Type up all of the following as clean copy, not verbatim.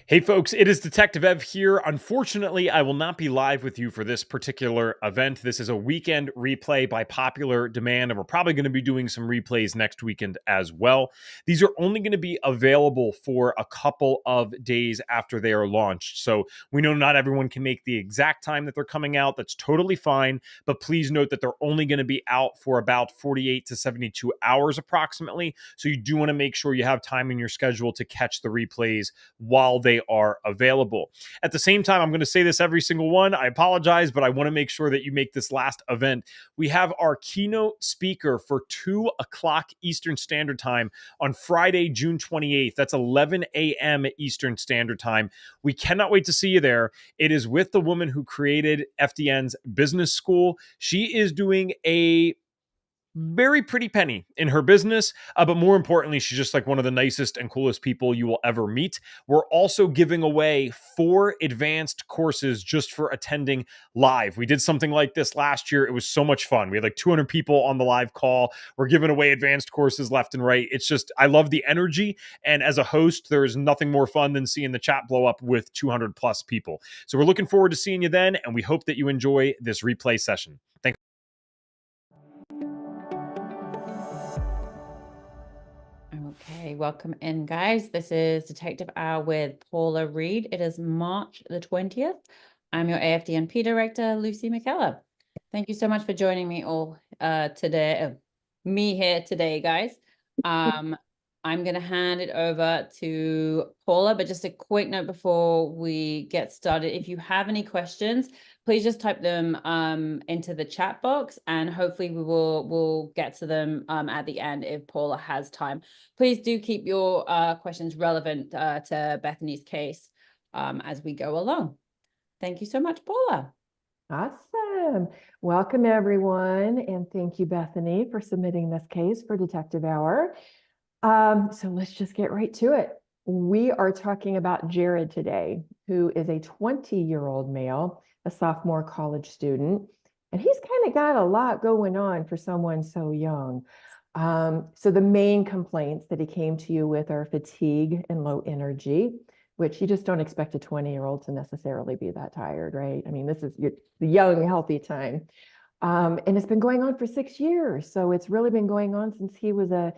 Hey folks, it is Detective Ev here. Unfortunately, I will not be live with you for this particular event. This is a weekend replay by popular demand, and we're probably going to be doing some replays next weekend as well. These are only going to be available for a couple of days after they are launched. So we know not everyone can make the exact time that they're coming out. That's totally fine. But please note that they're only going to be out for about 48 to 72 hours approximately. So you do want to make sure you have time in your schedule to catch the replays while they are available. At the same time, I'm going to say this every single one. I apologize, but I want to make sure that you make this last event. We have our keynote speaker for 2 o'clock Eastern Standard Time on Friday, June 28th. That's 11 a.m. Eastern Standard Time. We cannot wait to see you there. It is with the woman who created FDN's business school. She is doing a very pretty penny in her business, but more importantly, she's just like one of the nicest and coolest people you will ever meet. We're also giving away 4 advanced courses just for attending live. We did something like this last year. It was so much fun. We had like 200 people on the live call. We're giving away advanced courses left and right. It's just, I love the energy. And as a host, there's nothing more fun than seeing the chat blow up with 200 plus people. So we're looking forward to seeing you then. And we hope that you enjoy this replay session. Thanks. Okay, welcome in, guys. This is Detective Hour with Paula Reed. It is March the 20th. I'm your AFDNP Director, Lucy McKellar. Thank you so much for joining me all today, me here today, guys. I'm going to hand it over to Paula, but just a quick note before we get started. If you have any questions, please just type them into the chat box, and hopefully we'll get to them at the end if Paula has time. Please do keep your questions relevant to Bethany's case as we go along. Thank you so much, Paula. Awesome. Welcome, everyone. And thank you, Bethany, for submitting this case for Detective Hour. So let's just get right to it. We are talking about Jared today, who is a 20-year-old male, a sophomore college student, and he's kind of got a lot going on for someone so young. So the main complaints that he came to you with are fatigue and low energy, which you just don't expect a 20-year-old to necessarily be that tired, right? I mean, this is the young, healthy time. And it's been going on for 6 years. So it's really been going on since he was a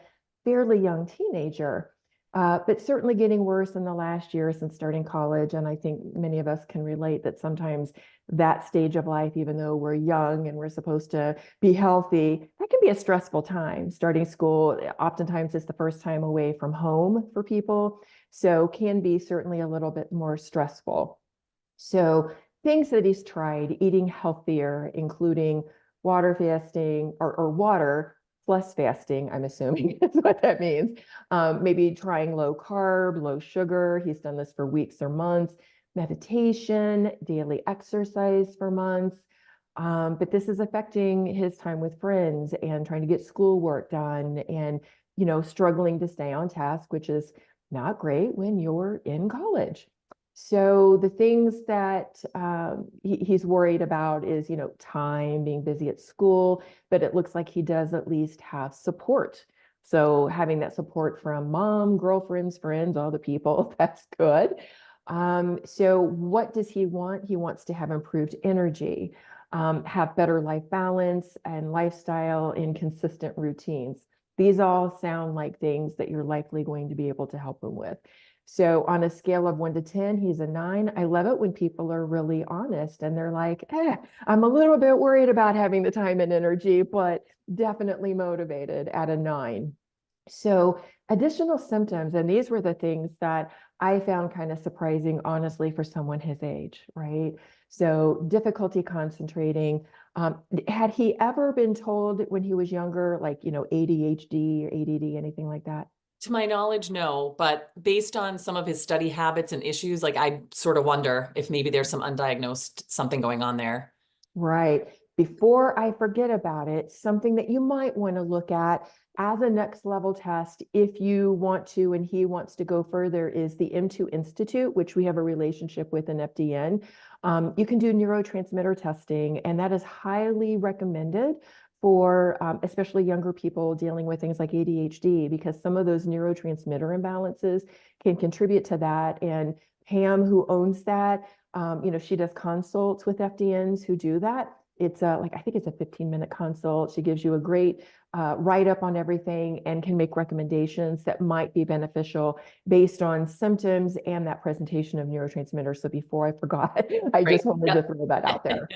fairly young teenager, but certainly getting worse in the last year since starting college. And I think many of us can relate that sometimes that stage of life, even though we're young and we're supposed to be healthy, that can be a stressful time. Starting school, oftentimes it's the first time away from home for people, so can be certainly a little bit more stressful. So things that he's tried: eating healthier, including water fasting or water plus fasting, I'm assuming is what that means. Maybe trying low carb, low sugar. He's done this for weeks or months. Meditation, daily exercise for months. But this is affecting his time with friends and trying to get schoolwork done and, struggling to stay on task, which is not great when you're in college. So the things that he's worried about is, time, being busy at school, but it looks like he does at least have support. So having that support from mom, girlfriends, friends, all the people, that's good. So what does he want? He wants to have improved energy, have better life balance and lifestyle in consistent routines. These all sound like things that you're likely going to be able to help him with. So on a scale of 1 to 10, he's a 9. I love it when people are really honest and they're like, I'm a little bit worried about having the time and energy, but definitely motivated at a 9. So additional symptoms, and these were the things that I found kind of surprising, honestly, for someone his age, right? So difficulty concentrating. Had he ever been told when he was younger, like, ADHD or ADD, anything like that? To my knowledge, no, but based on some of his study habits and issues, like I sort of wonder if maybe there's some undiagnosed something going on there. Right. Before I forget about it, something that you might want to look at as a next level test, if you want to, and he wants to go further, is the M2 Institute, which we have a relationship with in FDN. You can do neurotransmitter testing, and that is highly recommended for especially younger people dealing with things like ADHD, because some of those neurotransmitter imbalances can contribute to that. And Pam, who owns that, she does consults with FDNs who do that. It's I think it's a 15-minute consult. She gives you a great write-up on everything and can make recommendations that might be beneficial based on symptoms and that presentation of neurotransmitters. So before I forgot, I just wanted to throw that out there.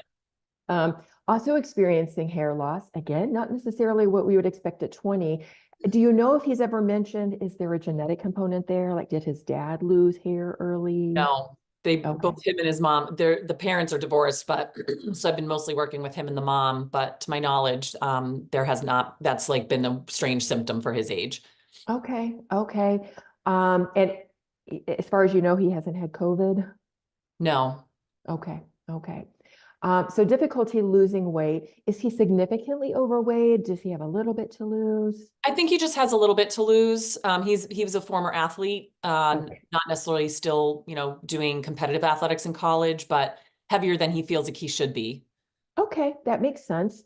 Also experiencing hair loss, again, not necessarily what we would expect at 20. Do you know if he's ever mentioned, is there a genetic component there? Like, did his dad lose hair early? No, both him and his mom, the parents are divorced, but so I've been mostly working with him and the mom, but to my knowledge, there has not, that's like been a strange symptom for his age. Okay. And as far as you know, he hasn't had COVID? No. Okay. So difficulty losing weight. Is he significantly overweight? Does he have a little bit to lose? I think he just has a little bit to lose. He was a former athlete, not necessarily still, doing competitive athletics in college, but heavier than he feels like he should be. Okay, that makes sense.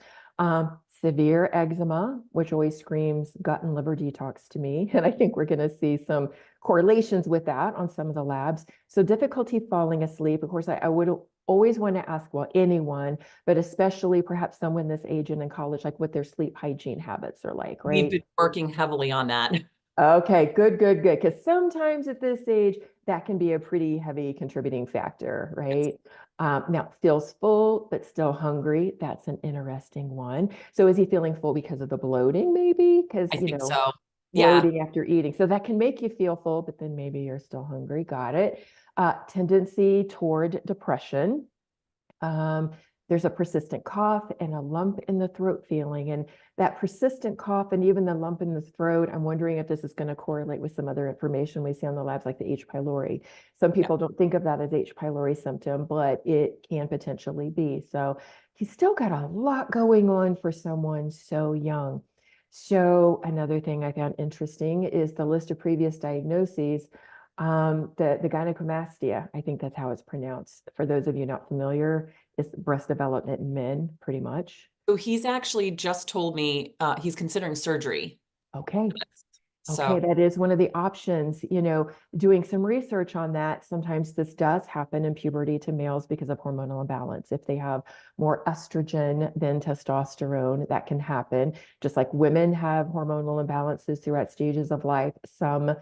Severe eczema, which always screams gut and liver detox to me. And I think we're going to see some correlations with that on some of the labs. So difficulty falling asleep. Of course, I would always want to ask, well, anyone, but especially perhaps someone this age and in college, like what their sleep hygiene habits are like, right? We've been working heavily on that. Okay, good. Because sometimes at this age, that can be a pretty heavy contributing factor, right? Now, feels full, but still hungry. That's an interesting one. So is he feeling full because of the bloating, maybe? Because, I think so. Yeah. bloating after eating. So that can make you feel full, but then maybe you're still hungry. Got it. Tendency toward depression. There's a persistent cough and a lump in the throat feeling. And that persistent cough and even the lump in the throat, I'm wondering if this is going to correlate with some other information we see on the labs, like the H. pylori. Some people don't think of that as H. pylori symptom, but it can potentially be. So he's still got a lot going on for someone so young. So another thing I found interesting is the list of previous diagnoses. The gynecomastia, I think that's how it's pronounced. For those of you not familiar, is breast development in men, pretty much. So he's actually just told me he's considering surgery. Okay. So Okay, that is one of the options. Doing some research on that, sometimes this does happen in puberty to males because of hormonal imbalance. If they have more estrogen than testosterone, that can happen. Just like women have hormonal imbalances throughout stages of life, some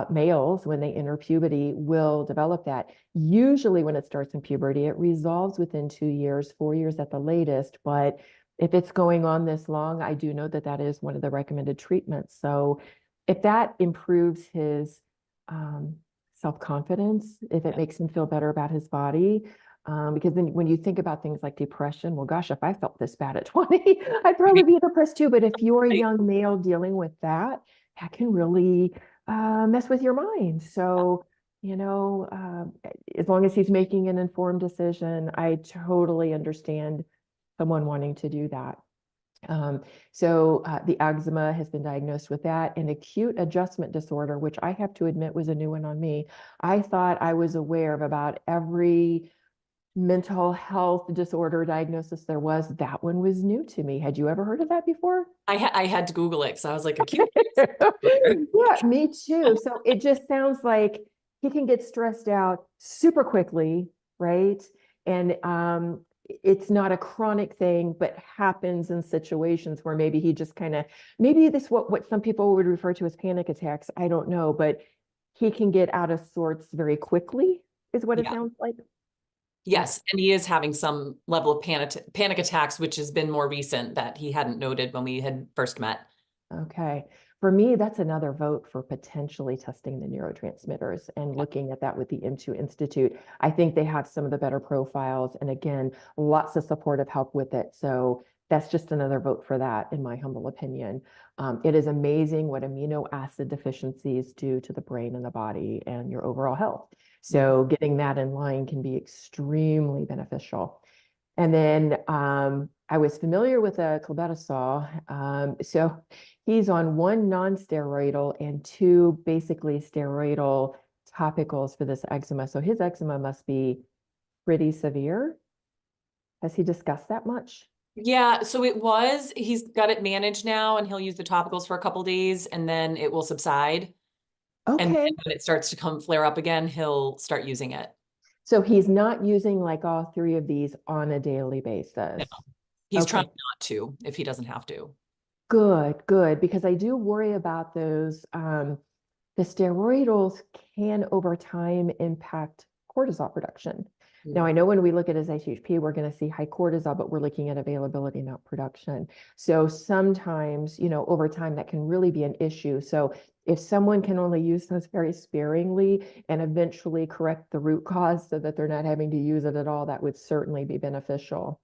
males, when they enter puberty, will develop that. Usually when it starts in puberty, it resolves within 2 years, 4 years at the latest. But if it's going on this long, I do know that that is one of the recommended treatments. So if that improves his self-confidence, if it makes him feel better about his body, because then when you think about things like depression, well, gosh, if I felt this bad at 20, I'd probably be depressed too. But if you're a young male dealing with that, that can really mess with your mind. So, as long as he's making an informed decision, I totally understand someone wanting to do that. So the eczema has been diagnosed with that, and acute adjustment disorder, which I have to admit was a new one on me. I thought I was aware of about every mental health disorder diagnosis there was. That one was new to me. Had you ever heard of that before? I had to Google it because I was like, acute. Yeah, me too. So it just sounds like he can get stressed out super quickly, right? And it's not a chronic thing, but happens in situations where maybe he just maybe this what some people would refer to as panic attacks. I don't know, but he can get out of sorts very quickly, is what it sounds like. Yes, and he is having some level of panic attacks, which has been more recent that he hadn't noted when we had first met. Okay. For me, that's another vote for potentially testing the neurotransmitters and looking at that with the M2 Institute. I think they have some of the better profiles, and again, lots of supportive help with it. So that's just another vote for that, in my humble opinion. It is amazing what amino acid deficiencies do to the brain and the body and your overall health. So getting that in line can be extremely beneficial. And then I was familiar with clobetasol. So he's on 1 non-steroidal and 2 basically steroidal topicals for this eczema. So his eczema must be pretty severe. Has he discussed that much? Yeah, so he's got it managed now and he'll use the topicals for a couple days and then it will subside. And then Okay. when it starts to flare up again, he'll start using it. So he's not using like all three of these on a daily No, basis. he's Okay. trying not to if he doesn't have to. Good, good, because I do worry about those. The steroidals can over time impact cortisol production. Now, I know when we look at his HHP, we're going to see high cortisol, but we're looking at availability, not production. So sometimes, you know, over time, that can really be an issue. So if someone can only use those very sparingly and eventually correct the root cause so that they're not having to use it at all, that would certainly be beneficial.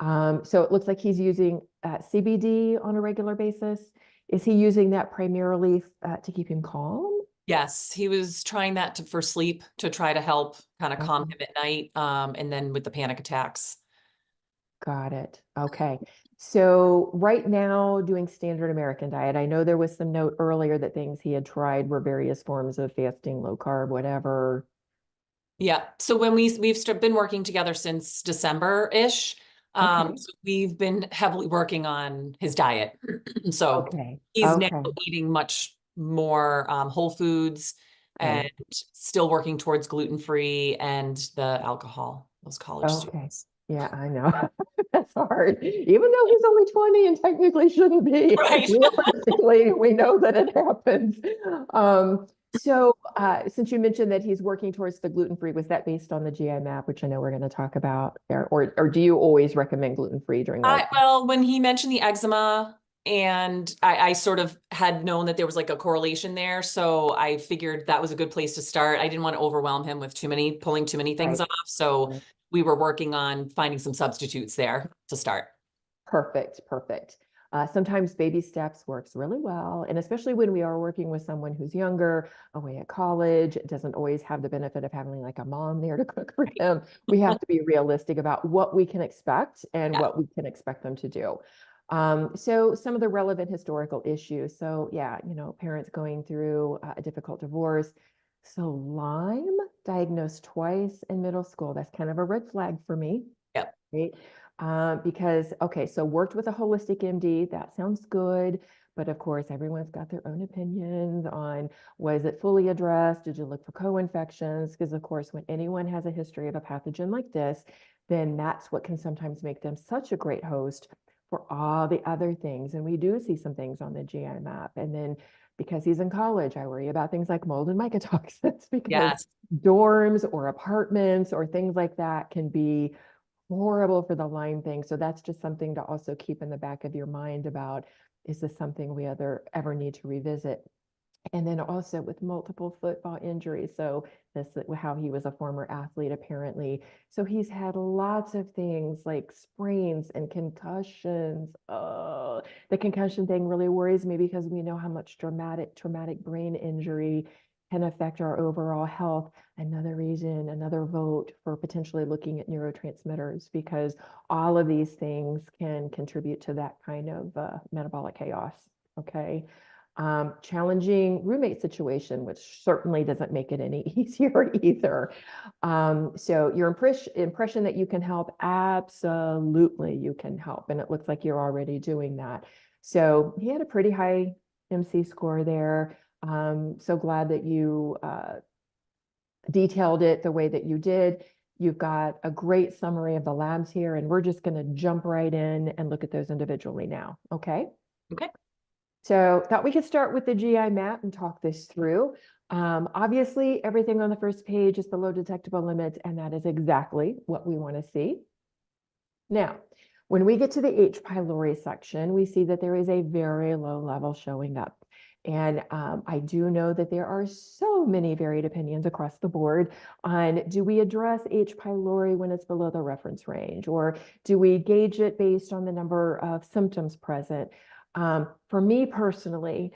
So it looks like he's using CBD on a regular basis. Is he using that primarily to keep him calm? Yes, he was trying that for sleep to try to help kind of calm him at night. And then with the panic attacks. Got it. Okay. So right now doing standard American diet, I know there was some note earlier that things he had tried were various forms of fasting, low carb, whatever. Yeah. So when we've been working together since December-ish. Okay. So we've been heavily working on his diet. So Okay. he's now Okay. eating much more whole foods and Great. still working towards gluten-free and the alcohol, those college Okay. students. Yeah, I know. That's hard. Even though he's only 20 and technically shouldn't be, Right. realistically, we know that it happens. So since you mentioned that he's working towards the gluten-free, was that based on the GI map, which I know we're going to talk about, or do you always recommend gluten-free during the Well, when he mentioned the eczema, and I sort of had known that there was like a correlation there, so I figured that was a good place to start. I didn't want to overwhelm him with pulling too many things right? off. So we were working on finding some substitutes there to start. Perfect, perfect. Sometimes baby steps works really well. And especially when we are working with someone who's younger, away at college, it doesn't always have the benefit of having like a mom there to cook for them. We have to be realistic about what we can expect and Yeah. what we can expect them to do. So some of the relevant historical issues. So yeah, you know, parents going through a difficult divorce. So Lyme, diagnosed twice in middle school. That's kind of a red flag for me. Yep. Right? Because, okay, so worked with a holistic MD, that sounds good. But of course, everyone's got their own opinions on, was it fully addressed? Did you look for co-infections? Because of course, when anyone has a history of a pathogen like this, then that's what can sometimes make them such a great host for all the other things. And we do see some things on the GI map. And then because he's in college, I worry about things like mold and mycotoxins because Yes. dorms or apartments or things like that can be horrible for the Lyme thing. So that's just something to also keep in the back of your mind about, is this something we ever need to revisit? And then also with multiple football injuries. So this how he was a former athlete, apparently. So he's had lots of things like sprains and concussions. Oh, the concussion thing really worries me because we know how much traumatic brain injury can affect our overall health. Another reason, another vote for potentially looking at neurotransmitters, because all of these things can contribute to that kind of metabolic chaos. Okay. Challenging roommate situation, which certainly doesn't make it any easier either. So your impression that you can help, absolutely you can help. And it looks like you're already doing that. So he had a pretty high MC score there. So glad that you detailed it the way that you did. You've got a great summary of the labs here, and we're just going to jump right in and look at those individually now. Okay. Okay. So thought we could start with the GI map and talk this through. Obviously, everything on the first page is below detectable limits, and that is exactly what we want to see. Now, when we get to the H. pylori section, we see that there is a very low level showing up. And I do know that there are so many varied opinions across the board on, do we address H. pylori when it's below the reference range? Or do we gauge it based on the number of symptoms present? For me personally,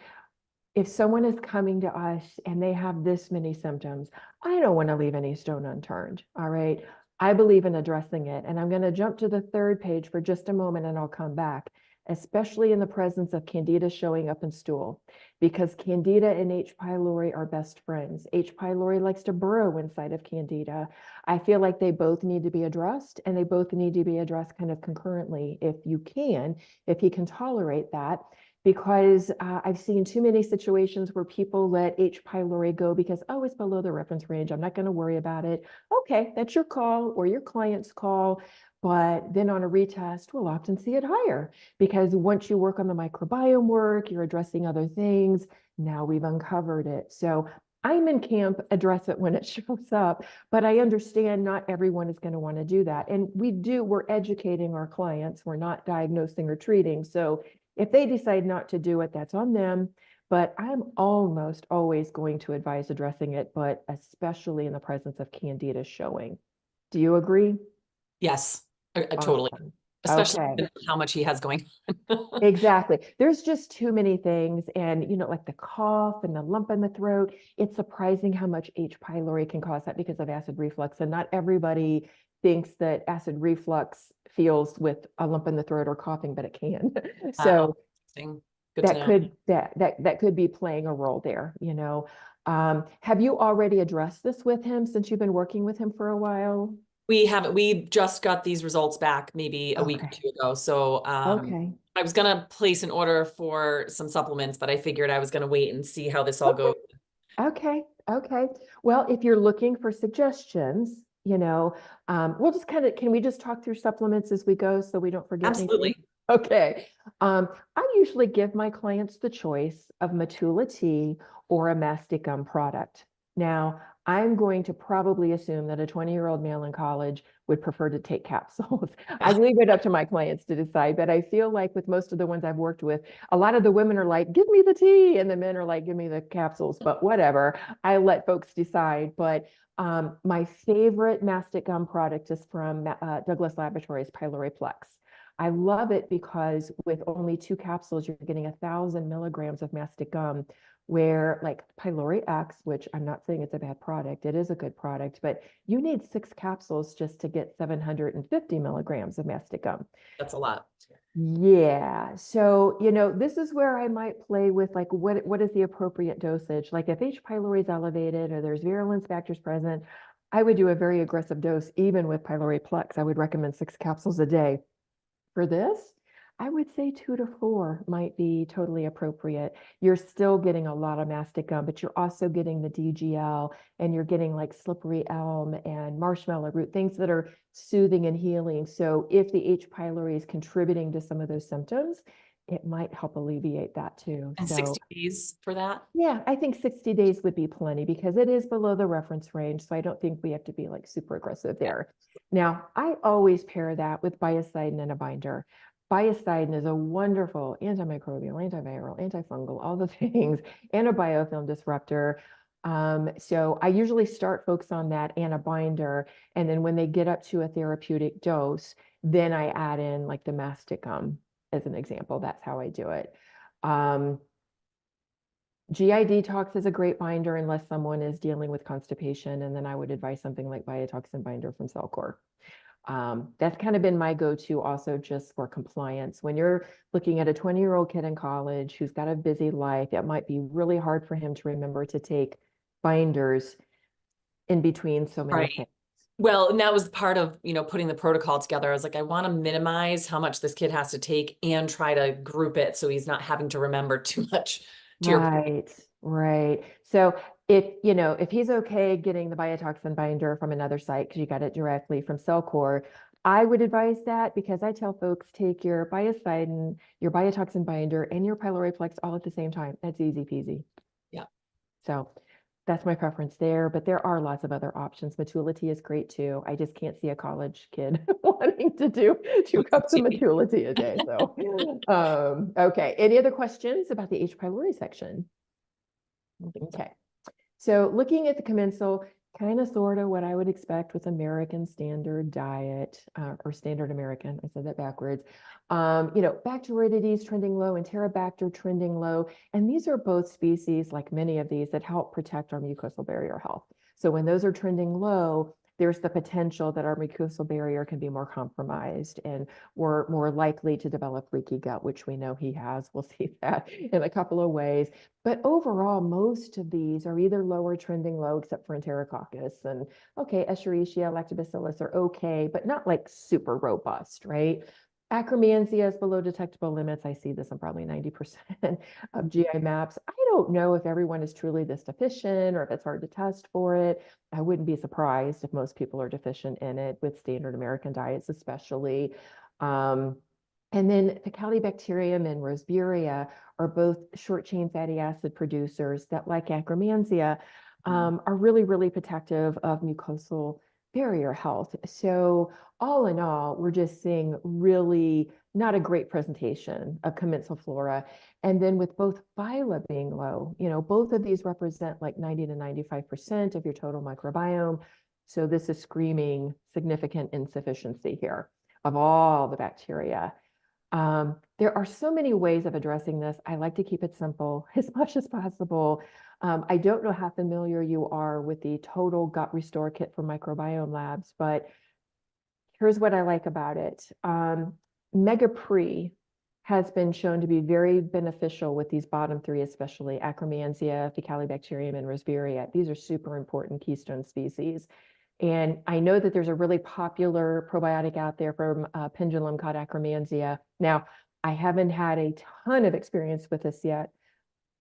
if someone is coming to us and they have this many symptoms, I don't want to leave any stone unturned. All right. I believe in addressing it. And I'm going to jump to the third page for just a moment and I'll come back. especially in the presence of Candida showing up in stool, because Candida and H. pylori are best friends. H. pylori likes to burrow inside of Candida. I feel like they both need to be addressed, and they both need to be addressed kind of concurrently if you can, if he can tolerate that. Because I've seen too many situations where people let H. pylori go because, oh, it's below the reference range, I'm not going to worry about it. Okay, that's your call or your client's call. But then on a retest, we'll often see it higher, because once you work on the microbiome work, you're addressing other things. Now we've uncovered it. So I'm in camp, address it when it shows up, but I understand not everyone is going to want to do that. And we're educating our clients. We're not diagnosing or treating. So if they decide not to do it, that's on them. But I'm almost always going to advise addressing it, but especially in the presence of Candida showing. Do you agree? Yes, totally. Awesome. Especially Okay. with how much he has going on. Exactly. There's just too many things. And, like the cough and the lump in the throat, it's surprising how much H. pylori can cause that because of acid reflux. And not everybody thinks that acid reflux feels with a lump in the throat or coughing, but it can. So Interesting. Good to that know. that could be playing a role there, Have you already addressed this with him since you've been working with him for a while? We haven't, we just got these results back maybe a week or Okay. two ago. So Okay. I was gonna place an order for some supplements, but I figured I was gonna wait and see how this all goes. Okay. Okay. Well, if you're looking for suggestions, we'll just can we just talk through supplements as we go so we don't forget anything? Absolutely. Okay. I usually give my clients the choice of Matula tea or a mastic gum product. Now, I'm going to probably assume that a 20-year-old male in college would prefer to take capsules. I leave it up to my clients to decide, but I feel like with most of the ones I've worked with, a lot of the women are like, give me the tea, and the men are like, give me the capsules, but whatever. I let folks decide. But my favorite mastic gum product is from Douglas Laboratories Pylori Plex. I love it because with only 2 capsules, you're getting 1,000 milligrams of mastic gum, where like Pylori X, which I'm not saying it's a bad product, it is a good product, but you need 6 capsules just to get 750 milligrams of mastic gum. That's a lot. Yeah. So, this is where I might play with like, what is the appropriate dosage? Like if H. pylori is elevated or there's virulence factors present, I would do a very aggressive dose, even with Pylori Plex. I would recommend 6 capsules a day. For this, I would say 2 to 4 might be totally appropriate. You're still getting a lot of mastic gum, but you're also getting the DGL, and you're getting like slippery elm and marshmallow root, things that are soothing and healing. So if the H. pylori is contributing to some of those symptoms, it might help alleviate that too. And So 60 days for that? yeah, I think 60 days would be plenty because it is below the reference range. So I don't think we have to be like super aggressive there. Now, I always pair that with biocidin and a binder. Biocidin is a wonderful antimicrobial, antiviral, antifungal, all the things, and a biofilm disruptor. So I usually start folks on that and a binder. And then when they get up to a therapeutic dose, then I add in like the mastic gum as an example. That's how I do it. GI Detox is a great binder unless someone is dealing with constipation, and then I would advise something like Biotoxin binder from Cellcore. That's kind of been my go-to also just for compliance. When you're looking at a 20-year-old kid in college who's got a busy life, it might be really hard for him to remember to take binders in between so many things. Well, and that was part of, putting the protocol together. I was like, I want to minimize how much this kid has to take and try to group it so he's not having to remember too much. Right. So if he's okay getting the biotoxin binder from another site because you got it directly from Cellcore, I would advise that because I tell folks take your biocidin, your biotoxin binder, and your Pylori Plex all at the same time. That's easy peasy. Yeah. So that's my preference there, but there are lots of other options. Matula tea is great too. I just can't see a college kid wanting to do 2 cups of Matula tea a day. So, okay. Any other questions about the H. pylori section? Okay. So looking at the commensal, kind of sort of what I would expect with American standard diet or standard American. I said that backwards. Bacteroidetes trending low, Enterobacter trending low. And these are both species, like many of these, that help protect our mucosal barrier health. So when those are trending low, there's the potential that our mucosal barrier can be more compromised and we're more likely to develop leaky gut, which we know he has. We'll see that in a couple of ways. But overall, most of these are either lower trending low, except for Enterococcus, and okay, Escherichia, Lactobacillus are okay, but not like super robust, right? Akkermansia is below detectable limits. I see this on probably 90% of GI maps. I don't know if everyone is truly this deficient or if it's hard to test for it. I wouldn't be surprised if most people are deficient in it with standard American diets, especially. And then Faecalibacterium and Rosburia are both short chain fatty acid producers that, like Akkermansia, are really, really protective of mucosal barrier health. So all in all, we're just seeing really not a great presentation of commensal flora. And then with both phyla being low, both of these represent like 90 to 95% of your total microbiome. So this is screaming significant insufficiency here of all the bacteria. There are so many ways of addressing this. I like to keep it simple as much as possible. I don't know how familiar you are with the Total Gut Restore Kit for Microbiome Labs, but here's what I like about it. Megapre has been shown to be very beneficial with these bottom three, especially Akkermansia, Faecalibacterium, and Rosburia. These are super important keystone species. And I know that there's a really popular probiotic out there from Pendulum called Akkermansia. Now, I haven't had a ton of experience with this yet.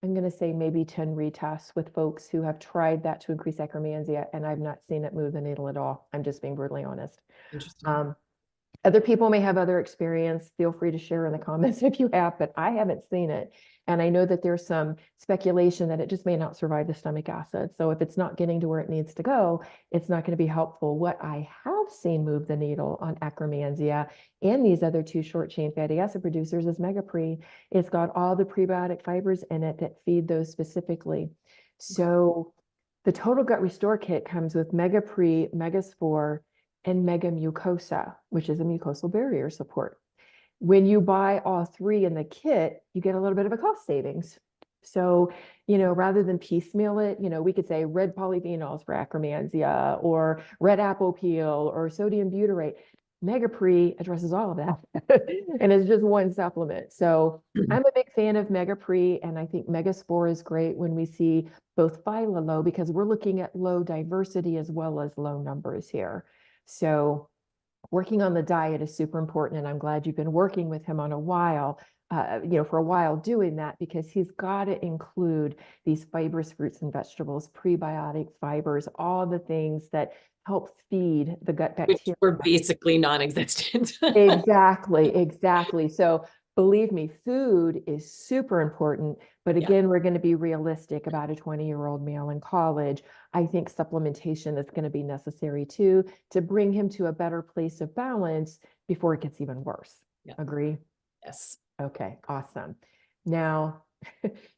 I'm going to say maybe 10 retests with folks who have tried that to increase Akkermansia, and I've not seen it move the needle at all. I'm just being brutally honest. Interesting. Other people may have other experience. Feel free to share in the comments if you have, but I haven't seen it. And I know that there's some speculation that it just may not survive the stomach acid. So if it's not getting to where it needs to go, it's not going to be helpful. What I have seen move the needle on Akkermansia and these other two short chain fatty acid producers is Megapre. It's got all the prebiotic fibers in it that feed those specifically. So the Total Gut Restore Kit comes with Megapre, Megaspore, and Mega Mucosa, which is a mucosal barrier support. When you buy all three in the kit, you get a little bit of a cost savings. So, rather than piecemeal it, we could say red polyphenols for Akkermansia or red apple peel or sodium butyrate. Megapre addresses all of that and it's just one supplement. So I'm a big fan of Megapre, and I think Megaspore is great when we see both phyla low, because we're looking at low diversity as well as low numbers here. So working on the diet is super important, and I'm glad you've been working with him on a while, for a while doing that, because he's got to include these fibrous fruits and vegetables, prebiotic fibers, all the things that help feed the gut bacteria. Which were basically non-existent. Exactly. So believe me, food is super important, but again, we're going to be realistic about a 20-year-old male in college. I think supplementation is going to be necessary too, to bring him to a better place of balance before it gets even worse. Agree? Yes. Okay, awesome. Now,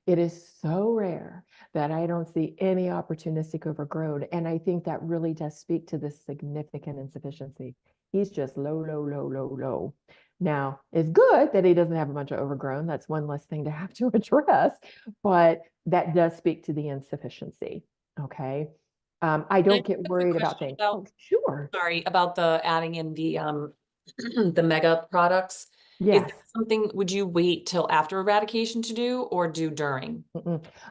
it is so rare that I don't see any opportunistic overgrowth, and I think that really does speak to the significant insufficiency. He's just low. Now, it's good that he doesn't have a bunch of overgrown. That's one less thing to have to address, but that does speak to the insufficiency. Okay. I don't get worried about things. Oh, sure. Sorry, about the adding in the the mega products. Yes. Is that something, would you wait till after eradication to do or do during?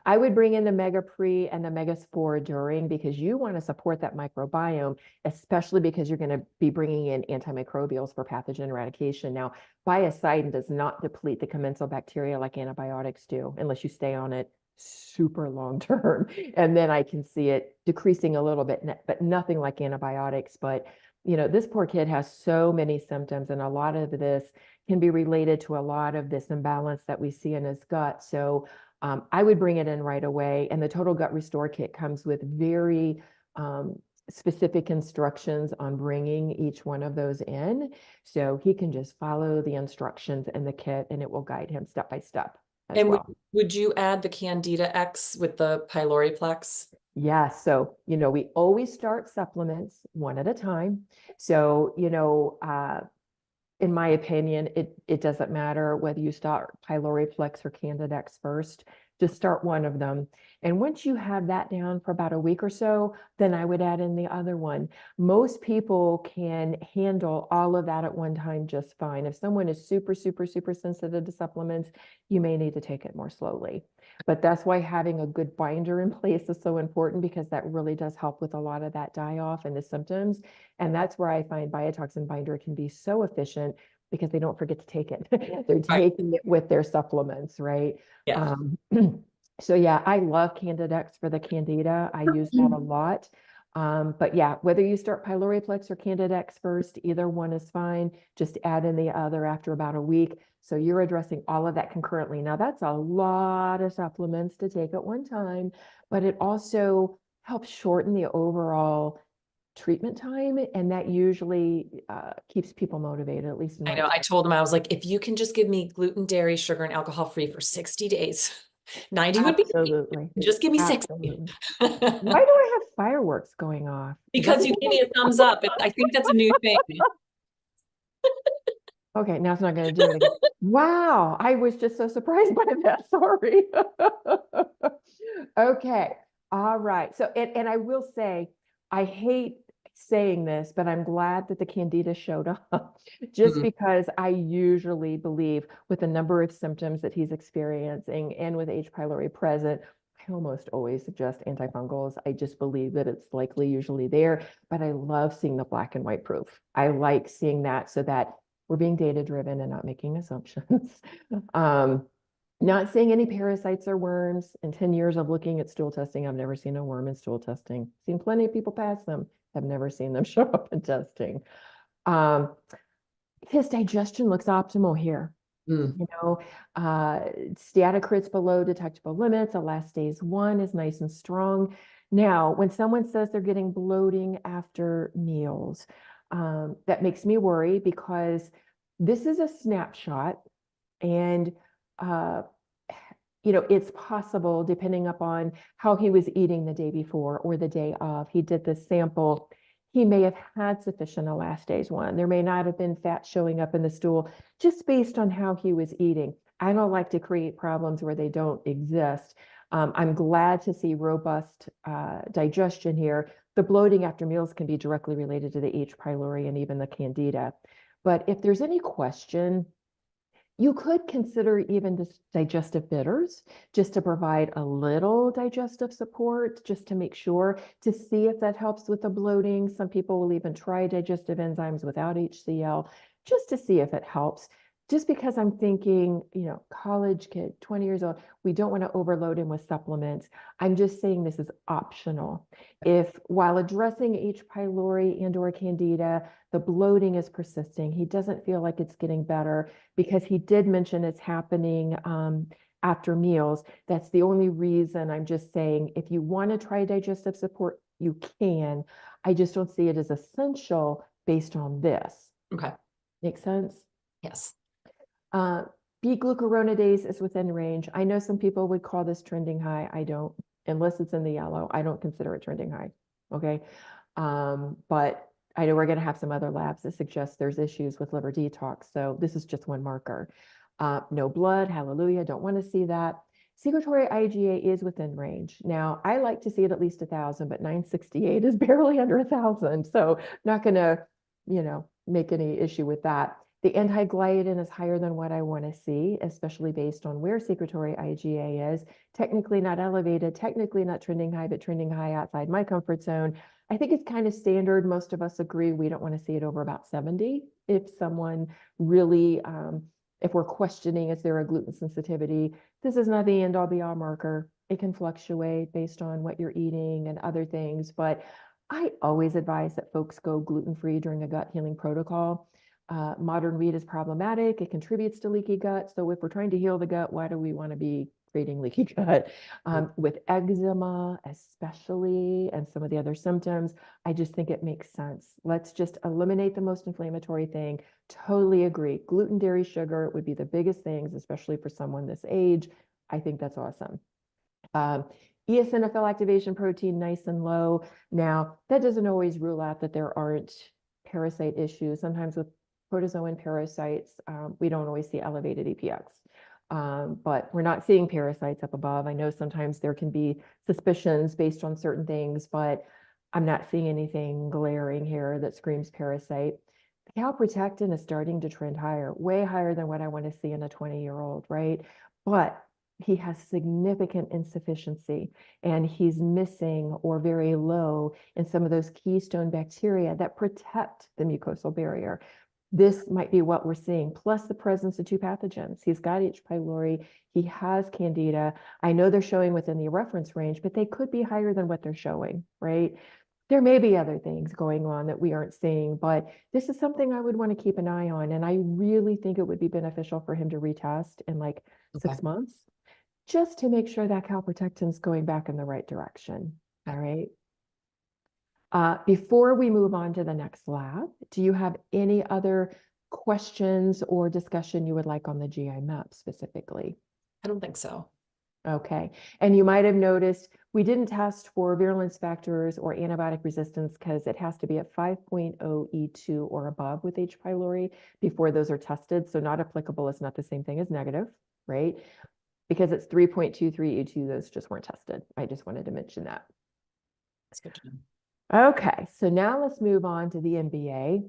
I would bring in the Megapre and the Megaspore during, because you want to support that microbiome, especially because you're going to be bringing in antimicrobials for pathogen eradication. Now, biocidin does not deplete the commensal bacteria like antibiotics do, unless you stay on it super long term. And then I can see it decreasing a little bit, but nothing like antibiotics. But, this poor kid has so many symptoms, and a lot of this can be related to a lot of this imbalance that we see in his gut. So I would bring it in right away. And the Total Gut Restore Kit comes with very specific instructions on bringing each one of those in. So he can just follow the instructions in the kit, and it will guide him step by step. And would you add the Candida X with the pyloriplex? Yes. So, we always start supplements one at a time. So, in my opinion, it doesn't matter whether you start pyloriplex or Candida X first. to start one of them. And once you have that down for about a week or so, then I would add in the other one. Most people can handle all of that at one time just fine. If someone is super, super, super sensitive to supplements, you may need to take it more slowly. But that's why having a good binder in place is so important, because that really does help with a lot of that die-off and the symptoms. And that's where I find biotoxin binder can be so efficient, because they don't forget to take it. They're taking it with their supplements, right? Yeah. So yeah, I love Candidex for the Candida. I use that a lot. But yeah, whether you start Pyloriplex or Candidex first, either one is fine. Just add in the other after about a week. So you're addressing all of that concurrently. Now that's a lot of supplements to take at one time, but it also helps shorten the overall treatment time, and that usually keeps people motivated, at least in I my know. I experience. told him, I was like, if you can just give me gluten, dairy, sugar, and alcohol-free for 60 days, 90 would be great. Absolutely. Just give me 60. Absolutely. Why do I have fireworks going off? Is that Because you gave me a thumbs up. I think that's a new thing. okay, now it's not going to do it again. Wow, I was just so surprised by that. Sorry. Okay, all right. So, and I will say, I hate saying this, but I'm glad that the Candida showed up, just because I usually believe with the number of symptoms that he's experiencing and with H. pylori present, I almost always suggest antifungals. I just believe that it's likely usually there, but I love seeing the black and white proof. I like seeing that, so that we're being data driven and not making assumptions. Not seeing any parasites or worms. In 10 years of looking at stool testing, I've never seen a worm in stool testing. Seen plenty of people pass them. Have never seen them show up in testing. His digestion looks optimal here. You know, steatocrits below detectable limits. Elastase 1 is nice and strong. Now, when someone says they're getting bloating after meals, that makes me worry, because this is a snapshot, and you know, it's possible, depending upon how he was eating the day before or the day of, he did this sample, he may have had sufficient elastase 1. There may not have been fat showing up in the stool just based on how he was eating. I don't like to create problems where they don't exist. I'm glad to see robust digestion here. The bloating after meals can be directly related to the H. pylori and even the Candida. But if there's any question, you could consider even just digestive bitters, just to provide a little digestive support, just to make sure, to see if that helps with the bloating. Some people will even try digestive enzymes without HCl, just to see if it helps. Just because I'm thinking, you know, college kid, 20 years old, we don't want to overload him with supplements. I'm just saying this is optional. If while addressing H. pylori and or Candida, the bloating is persisting, he doesn't feel like it's getting better, because he did mention it's happening after meals. That's the only reason I'm just saying, if you want to try digestive support, you can. I just don't see it as essential based on this. Okay. Make sense? Yes. B-glucuronidase is within range. I know some people would call this trending high. I don't, unless it's in the yellow, I don't consider it trending high. Okay. But I know we're going to have some other labs that suggest there's issues with liver detox. So this is just one marker. No blood, hallelujah. Don't want to see that. Secretory IgA is within range. Now, I like to see it at least 1,000, but 968 is barely under 1,000. So not going to, you know, make any issue with that. The anti-gliadin is higher than what I want to see, especially based on where secretory IgA is. Technically not elevated, technically not trending high, but trending high outside my comfort zone. I think it's kind of standard. Most of us agree we don't want to see it over about 70. If someone really, if we're questioning, is there a gluten sensitivity? This is not the end-all be-all marker. It can fluctuate based on what you're eating and other things, but I always advise that folks go gluten-free during a gut healing protocol. Modern wheat is problematic. It contributes to leaky gut. So if we're trying to heal the gut, why do we want to be creating leaky gut? With eczema, especially, and some of the other symptoms, I just think it makes sense. Let's just eliminate the most inflammatory thing. Totally agree. Gluten, dairy, sugar would be the biggest things, especially for someone this age. I think that's awesome. Eosinophil activation protein, nice and low. Now, that doesn't always rule out that there aren't parasite issues. Sometimes with protozoan parasites, we don't always see elevated EPX. But we're not seeing parasites up above. I know sometimes there can be suspicions based on certain things, but I'm not seeing anything glaring here that screams parasite. The calprotectin is starting to trend higher, way higher than what I want to see in a 20-year-old, right? But he has significant insufficiency and he's missing or very low in some of those keystone bacteria that protect the mucosal barrier. This might be what we're seeing, plus the presence of two pathogens. He's got H. pylori, he has Candida. I know they're showing within the reference range, but they could be higher than what they're showing, right? There may be other things going on that we aren't seeing, but this is something I would want to keep an eye on. And I really think it would be beneficial for him to retest in like 6 months, just to make sure that calprotectin is going back in the right direction. All right. Before we move on to the next lab, do you have any other questions or discussion you would like on the GI map specifically? I don't think so. Okay, and you might have noticed we didn't test for virulence factors or antibiotic resistance because it has to be at 5.0 E2 or above with H. pylori before those are tested. So not applicable is not the same thing as negative, right? Because it's 3.23 E2, those just weren't tested. I just wanted to mention that. That's good to know. Okay, so now let's move on to the MBA.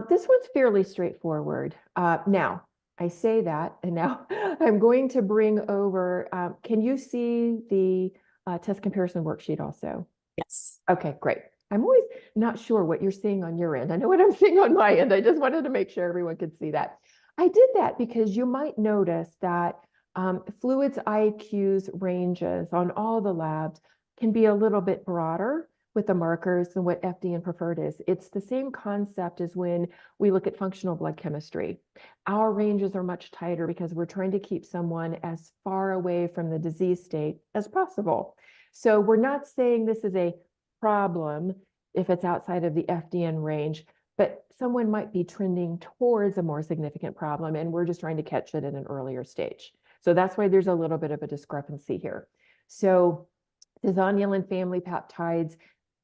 This one's fairly straightforward. Now, I say that, and now I'm going to bring over, can you see the test comparison worksheet also? Yes. Okay, great. I'm always not sure what you're seeing on your end. I know what I'm seeing on my end. I just wanted to make sure everyone could see that. I did that because you might notice that fluids IQ's ranges on all the labs can be a little bit broader with the markers than what FDN preferred is. It's the same concept as when we look at functional blood chemistry. Our ranges are much tighter because we're trying to keep someone as far away from the disease state as possible. So we're not saying this is a problem if it's outside of the FDN range, but someone might be trending towards a more significant problem, and we're just trying to catch it at an earlier stage. So that's why there's a little bit of a discrepancy here. So the zonulin family peptides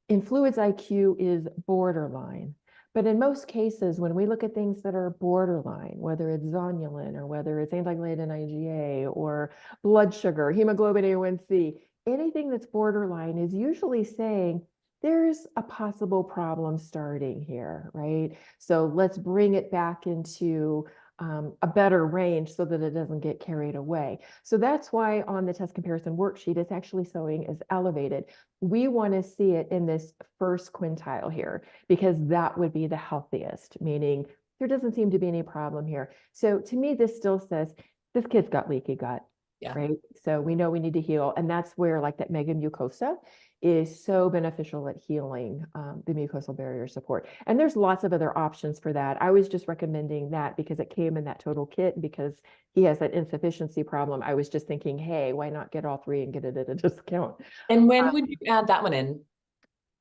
in fluids IQ is borderline. But in most cases, when we look at things that are borderline, whether it's zonulin or whether it's anti-gliadin IgA or blood sugar, hemoglobin A1C, anything that's borderline is usually saying there's a possible problem starting here, right? So let's bring it back into a better range so that it doesn't get carried away. So that's why on the test comparison worksheet, it's actually showing as elevated. We want to see it in this first quintile here, because that would be the healthiest, meaning there doesn't seem to be any problem here. So to me, this still says this kid's got leaky gut, right? So we know we need to heal. And that's where like that mega mucosa is so beneficial at healing the mucosal barrier support. And there's lots of other options for that. I was just recommending that because it came in that total kit, because he has that insufficiency problem. I was just thinking, hey, why not get all three and get it at a discount? And when would you add that one in?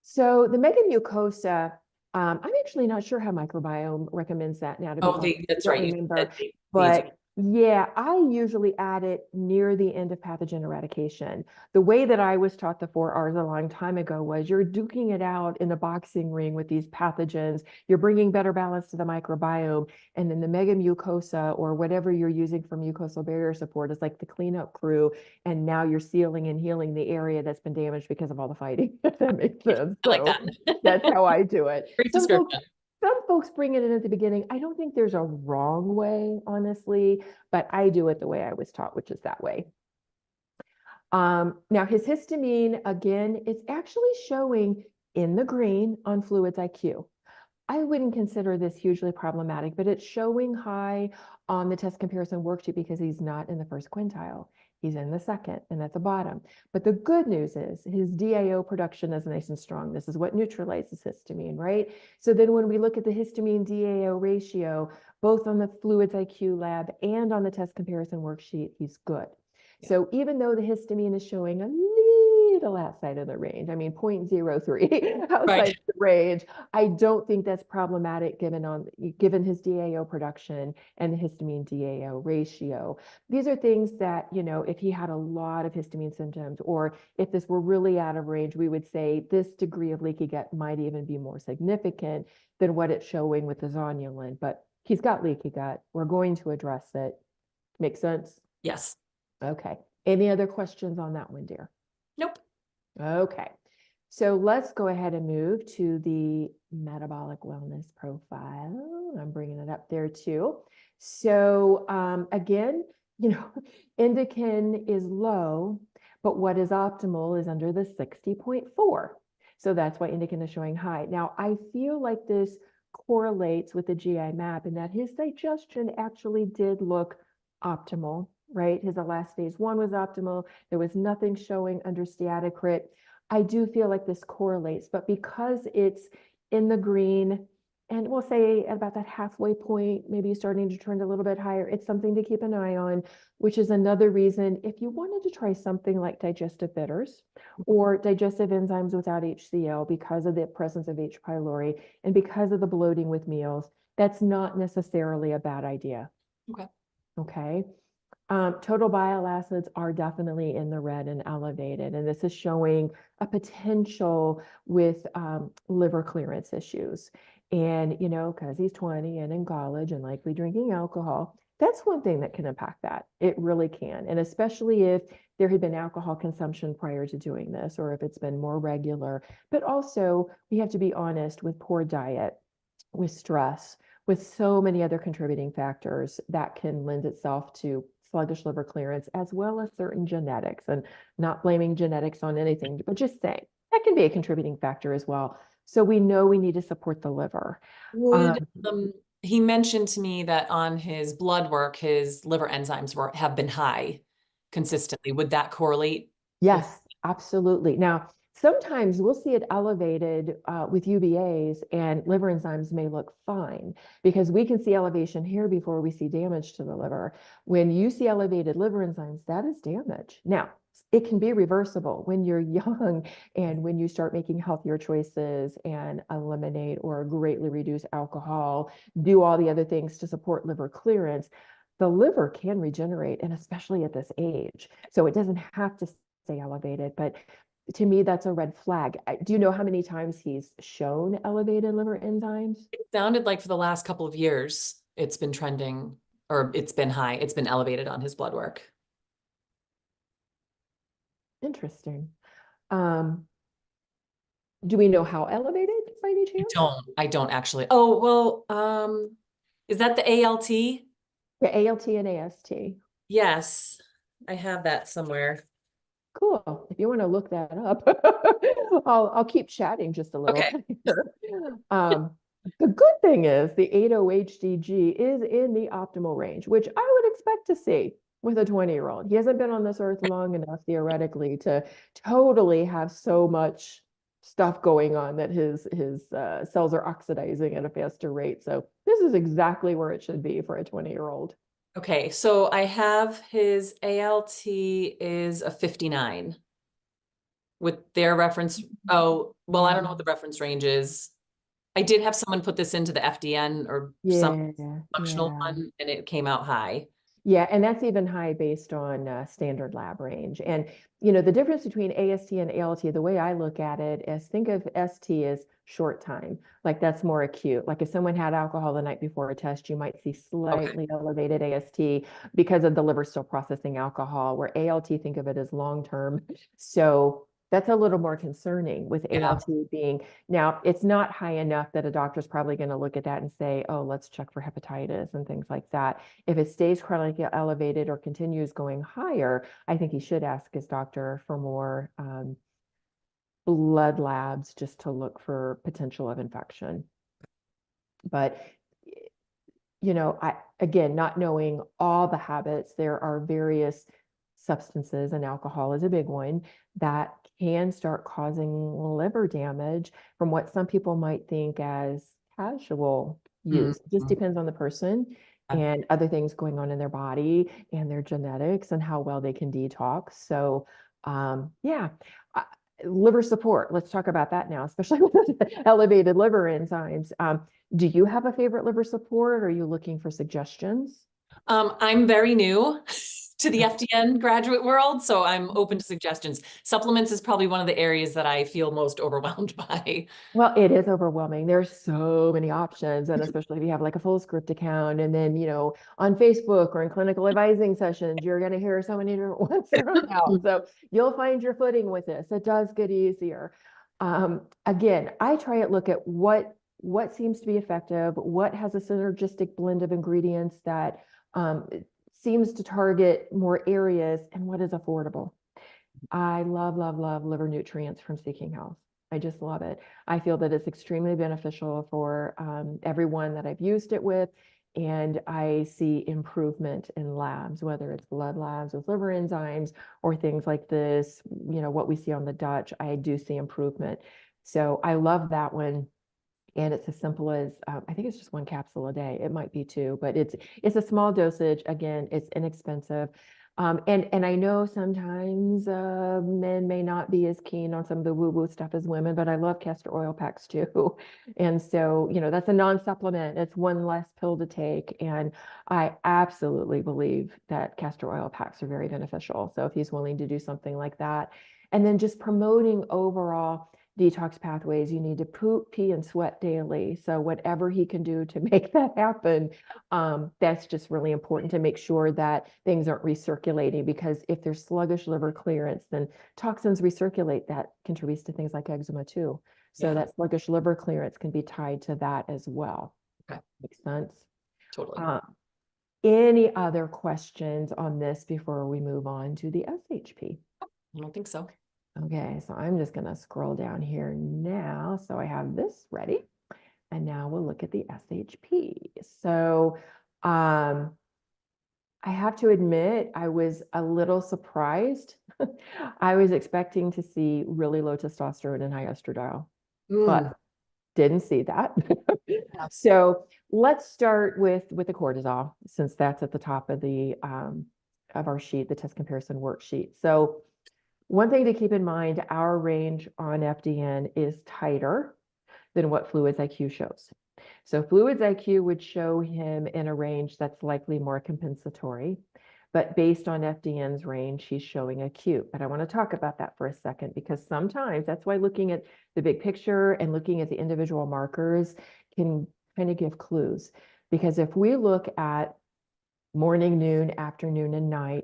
So the mega mucosa, I'm actually not sure how microbiome recommends that now. That's right. Remember, but yeah, I usually add it near the end of pathogen eradication. The way that I was taught the 4 R's a long time ago was you're duking it out in the boxing ring with these pathogens. You're bringing better balance to the microbiome. And then the mega mucosa or whatever you're using for mucosal barrier support is like the cleanup crew. And now you're sealing and healing the area that's been damaged because of all the fighting. If that makes sense. I like that. That's how I do it. Great description. Some folks bring it in at the beginning. I don't think there's a wrong way, honestly, but I do it the way I was taught, which is that way. Now his histamine, again, it's actually showing in the green on fluids IQ. I wouldn't consider this hugely problematic, but it's showing high on the test comparison worksheet because he's not in the first quintile. He's in the second and at the bottom. But the good news is his DAO production is nice and strong. This is what neutralizes histamine, right? So then when we look at the histamine DAO ratio, both on the fluids IQ lab and on the test comparison worksheet, he's good. Yeah. So even though the histamine is showing a little outside of the range, I mean 0.03 outside of the range, I don't think that's problematic given his DAO production and the histamine DAO ratio. These are things that, you know, if he had a lot of histamine symptoms, or if this were really out of range, we would say this degree of leaky gut might even be more significant than what it's showing with the zonulin. But he's got leaky gut. We're going to address it. Makes sense? Yes. Okay. Any other questions on that one, dear? Nope. Okay. So let's go ahead and move to the metabolic wellness profile. I'm bringing it up there too. So again, indican is low, but what is optimal is under the 60.4. So that's why indican is showing high. Now, I feel like this correlates with the GI map in that his digestion actually did look optimal, right? His elastase 1 was optimal. There was nothing showing under steatocrit. I do feel like this correlates, but because it's in the green, and we'll say at about that halfway point, maybe starting to trend a little bit higher, it's something to keep an eye on, which is another reason if you wanted to try something like digestive bitters or digestive enzymes without HCl because of the presence of H. pylori and because of the bloating with meals, that's not necessarily a bad idea. Okay. Okay. Total bile acids are definitely in the red and elevated, and this is showing a potential with liver clearance issues. And, because he's 20 and in college and likely drinking alcohol, that's one thing that can impact that. It really can. And especially if there had been alcohol consumption prior to doing this, or if it's been more regular. But also, we have to be honest with poor diet, with stress, with so many other contributing factors that can lend itself to sluggish liver clearance, as well as certain genetics, and not blaming genetics on anything, but just saying that can be a contributing factor as well. So we know we need to support the liver. Would he mentioned to me that on his blood work, his liver enzymes have been high consistently. Would that correlate? Yes, absolutely. Now, sometimes we'll see it elevated with UVAs, and liver enzymes may look fine because we can see elevation here before we see damage to the liver. When you see elevated liver enzymes, that is damage. Now, it can be reversible when you're young and when you start making healthier choices and eliminate or greatly reduce alcohol, do all the other things to support liver clearance. The liver can regenerate, and especially at this age. So it doesn't have to stay elevated, but to me, that's a red flag. Do you know how many times he's shown elevated liver enzymes? It sounded like for the last couple of years, it's been trending, or it's been high. It's been elevated on his blood work. Interesting. Do we know how elevated by any chance? I don't actually. Oh, well, is that the ALT? The ALT and AST. Yes, I have that somewhere. Cool. If you want to look that up, I'll keep chatting just a little. Okay. The good thing is the 80-HDG is in the optimal range, which I would expect to see with a 20-year-old. He hasn't been on this earth long enough theoretically to totally have so much stuff going on that his cells are oxidizing at a faster rate. So this is exactly where it should be for a 20-year-old. Okay, so I have his ALT is a 59 with their reference. Oh, well, I don't know what the reference range is. I did have someone put this into the FDN or some functional one, and it came out high. Yeah, and that's even high based on standard lab range. And, the difference between AST and ALT, the way I look at it is think of ST as short time, like that's more acute. Like if someone had alcohol the night before a test, you might see slightly elevated AST because of the liver still processing alcohol, where ALT, think of it as long-term. So that's a little more concerning with ALT being, now it's not high enough that a doctor's probably going to look at that and say, oh, let's check for hepatitis and things like that. If it stays chronically elevated or continues going higher, I think he should ask his doctor for more blood labs just to look for potential of infection. But, again, not knowing all the habits, there are various substances, and alcohol is a big one, that can start causing liver damage from what some people might think as casual use. It just depends on the person and other things going on in their body and their genetics and how well they can detox. So liver support, let's talk about that now, especially with elevated liver enzymes. Do you have a favorite liver support, or are you looking for suggestions? I'm very new to the FDN graduate world, so I'm open to suggestions. Supplements is probably one of the areas that I feel most overwhelmed by. Well, it is overwhelming. There's so many options, and especially if you have like a full script account, and then, on Facebook or in clinical advising sessions, you're going to hear so many different ones thrown out. So you'll find your footing with this. It does get easier. Again, I try to look at what seems to be effective, what has a synergistic blend of ingredients that seems to target more areas, and what is affordable. I love, love, love liver nutrients from Seeking Health. I just love it. I feel that it's extremely beneficial for everyone that I've used it with, and I see improvement in labs, whether it's blood labs with liver enzymes or things like this, what we see on the Dutch. I do see improvement. So I love that one. And it's as simple as, I think it's just 1 capsule a day. It might be 2, but it's a small dosage. Again, it's inexpensive. And I know sometimes men may not be as keen on some of the woo-woo stuff as women, but I love castor oil packs too. And so, that's a non-supplement. It's 1 less pill to take. And I absolutely believe that castor oil packs are very beneficial. So if he's willing to do something like that, and then just promoting overall detox pathways, you need to poop, pee, and sweat daily. So whatever he can do to make that happen, that's just really important to make sure that things aren't recirculating, because if there's sluggish liver clearance, then toxins recirculate. That contributes to things like eczema too. So that sluggish liver clearance can be tied to that as well. Okay. Makes sense? Totally. Any other questions on this before we move on to the SHP? I don't think so. Okay, so I'm just going to scroll down here now. So I have this ready. And now we'll look at the SHP. So I have to admit, I was a little surprised. I was expecting to see really low testosterone and high estradiol, but didn't see that. So let's start with the cortisol, since that's at the top of the of our sheet, the test comparison worksheet. So one thing to keep in mind, our range on FDN is tighter than what Fluids IQ shows. So Fluids IQ would show him in a range that's likely more compensatory, but based on FDN's range, he's showing acute. But I want to talk about that for a second, because sometimes that's why looking at the big picture and looking at the individual markers can kind of give clues. Because if we look at morning, noon, afternoon, and night,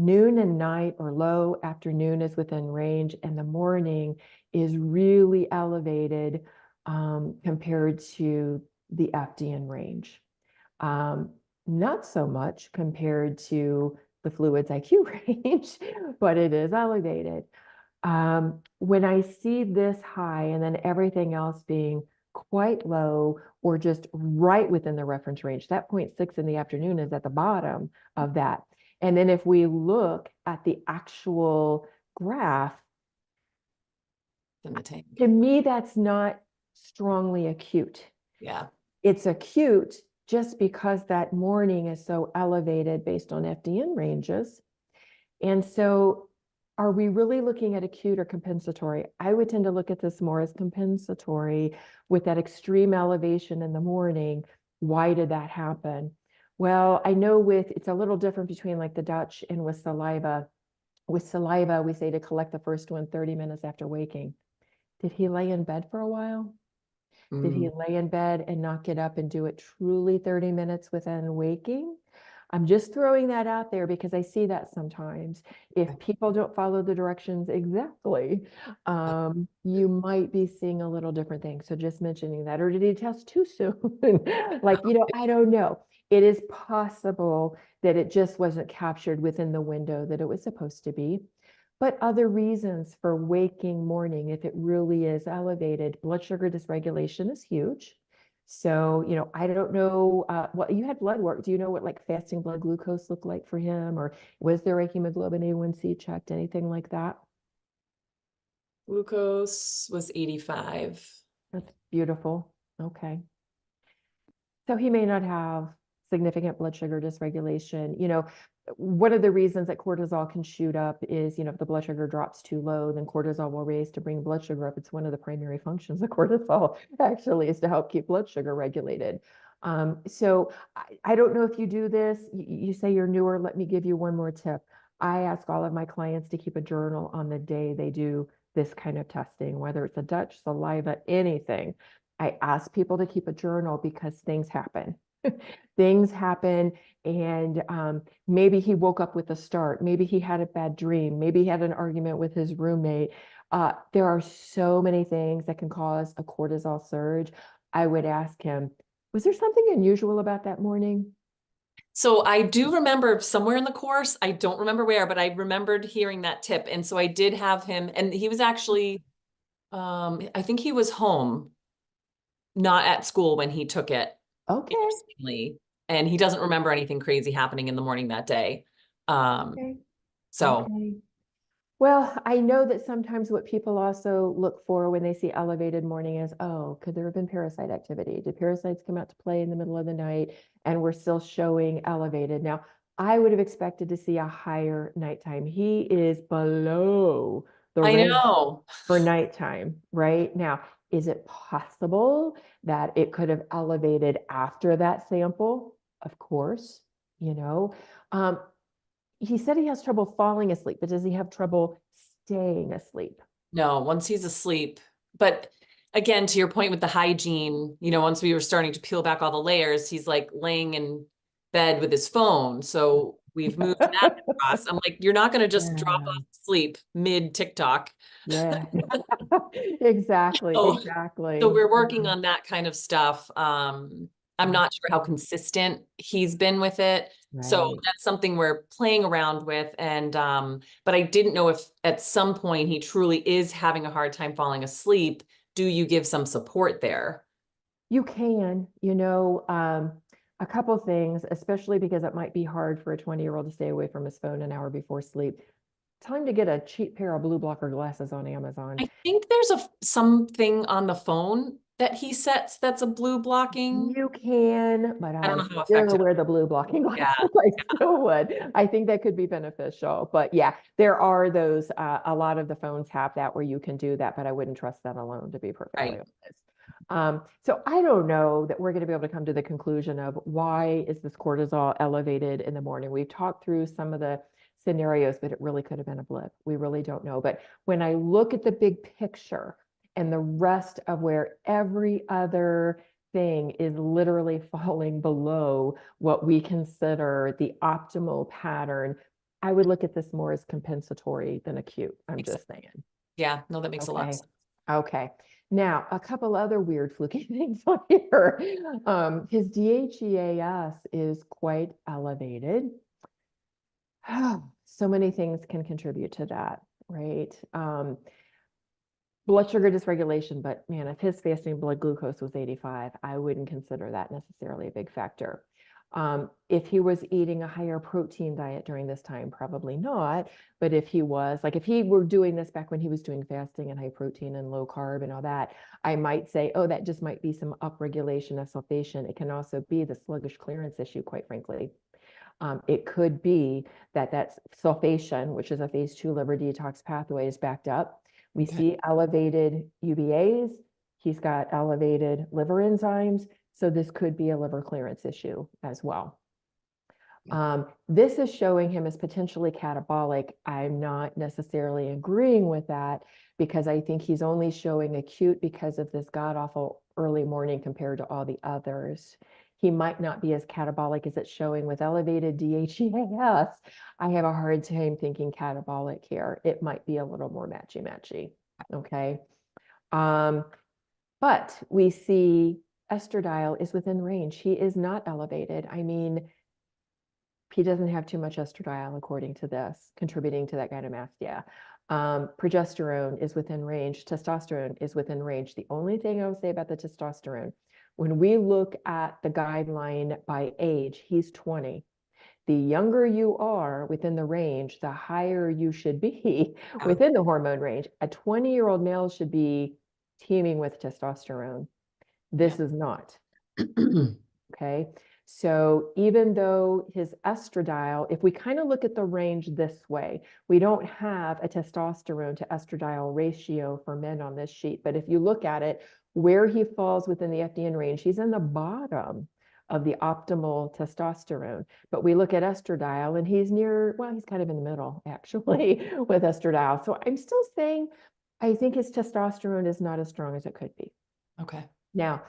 noon and night or low, afternoon is within range, and the morning is really elevated compared to the FDN range. Not so much compared to the Fluids IQ range, but it is elevated. When I see this high and then everything else being quite low or just right within the reference range, that 0.6 in the afternoon is at the bottom of that. And then if we look at the actual graph, to me, that's not strongly acute. Yeah. It's acute just because that morning is so elevated based on FDN ranges. And so are we really looking at acute or compensatory? I would tend to look at this more as compensatory with that extreme elevation in the morning. Why did that happen? Well, I know it's a little different between like the Dutch and with saliva. With saliva, we say to collect the first one 30 minutes after waking. Did he lay in bed for a while? Did he lay in bed and not get up and do it truly 30 minutes within waking? I'm just throwing that out there because I see that sometimes. If people don't follow the directions exactly, you might be seeing a little different thing. So just mentioning that, or did he test too soon? Like, I don't know. It is possible that it just wasn't captured within the window that it was supposed to be. But other reasons for waking morning, if it really is elevated, blood sugar dysregulation is huge. So, I don't know what you had blood work. Do you know what like fasting blood glucose looked like for him? Or was there a hemoglobin A1C checked, anything like that? Glucose was 85. That's beautiful. Okay. So he may not have significant blood sugar dysregulation. One of the reasons that cortisol can shoot up is, if the blood sugar drops too low, then cortisol will raise to bring blood sugar up. It's one of the primary functions of cortisol, actually, is to help keep blood sugar regulated. So I don't know if you do this. You say you're newer. Let me give you one more tip. I ask all of my clients to keep a journal on the day they do this kind of testing, whether it's a Dutch, saliva, anything. I ask people to keep a journal because things happen. Things happen, and maybe he woke up with a start. Maybe he had a bad dream. Maybe he had an argument with his roommate. There are so many things that can cause a cortisol surge. I would ask him, was there something unusual about that morning? So I do remember somewhere in the course, I don't remember where, but I remembered hearing that tip. And so I did have him, and he was actually, I think he was home, not at school when he took it, Okay. interestingly. And he doesn't remember anything crazy happening in the morning that day. Okay. So Okay. Well, I know that sometimes what people also look for when they see elevated morning is, oh, could there have been parasite activity? Did parasites come out to play in the middle of the night and we're still showing elevated? Now, I would have expected to see a higher nighttime. He is below the I range know. for nighttime, right? Now, is it possible that it could have elevated after that sample? Of course, you know. He said he has trouble falling asleep, but does he have trouble staying asleep? No, once he's asleep. But again, to your point with the hygiene, once we were starting to peel back all the layers, he's like laying in bed with his phone. So we've moved that across. I'm like, you're not going to just drop Yeah. off to sleep mid TikTok. Yeah. Exactly, So exactly. we're working on that kind of stuff. I'm Yeah. not sure how consistent he's been with it. So Right. that's something we're playing around with. And, but I didn't know if at some point he truly is having a hard time falling asleep. Do you give some support there? You can, a couple things, especially because it might be hard for a 20-year-old to stay away from his phone an hour before sleep. Tell him to get a cheap pair of blue blocker glasses on Amazon. I think there's something on the phone that he sets that's a blue blocking. You can, but I don't I know how still effective. wear the blue blocking glasses. Yeah. I still would. I think that could be beneficial. But yeah, there are those, a lot of the phones have that where you can do that, but I wouldn't trust that alone, to be perfectly Right. honest. So I don't know that we're going to be able to come to the conclusion of why is this cortisol elevated in the morning. We've talked through some of the scenarios, but it really could have been a blip. We really don't know. But when I look at the big picture and the rest of where every other thing is literally falling below what we consider the optimal pattern, I would look at this more as compensatory than acute. I'm just saying. Yeah, no, that makes a lot of Okay. sense. Okay. Now, a couple other weird fluky things on here. His DHEAS is quite elevated. So many things can contribute to that, right? Blood sugar dysregulation, but man, if his fasting blood glucose was 85, I wouldn't consider that necessarily a big factor. If he was eating a higher protein diet during this time, probably not. But if he was, like if he were doing this back when he was doing fasting and high protein and low carb and all that, I might say, oh, that just might be some upregulation of sulfation. It can also be the sluggish clearance issue, quite frankly. It could be that that's sulfation, which is a phase 2 liver detox pathway, is backed up. We see elevated UBAs. He's got elevated liver enzymes. So this could be a liver clearance issue as well. This is showing him as potentially catabolic. I'm not necessarily agreeing with that because I think he's only showing acute because of this god-awful early morning compared to all the others. He might not be as catabolic as it's showing with elevated DHEAS. I have a hard time thinking catabolic here. It might be a little more matchy-matchy, okay? But we see estradiol is within range. He is not elevated. I mean, he doesn't have too much estradiol according to this, contributing to that gynecomastia. Progesterone is within range. Testosterone is within range. The only thing I will say about the testosterone, when we look at the guideline by age, he's 20. The younger you are within the range, the higher you should be within the hormone range. A 20-year-old male should be teeming with testosterone. This is not. Okay. So even though his estradiol, if we kind of look at the range this way, we don't have a testosterone to estradiol ratio for men on this sheet. But if you look at it, where he falls within the FDN range, he's in the bottom of the optimal testosterone. But we look at estradiol and he's near, well, he's kind of in the middle actually with estradiol. So I'm still saying, I think his testosterone is not as strong as it could be. Okay. Now,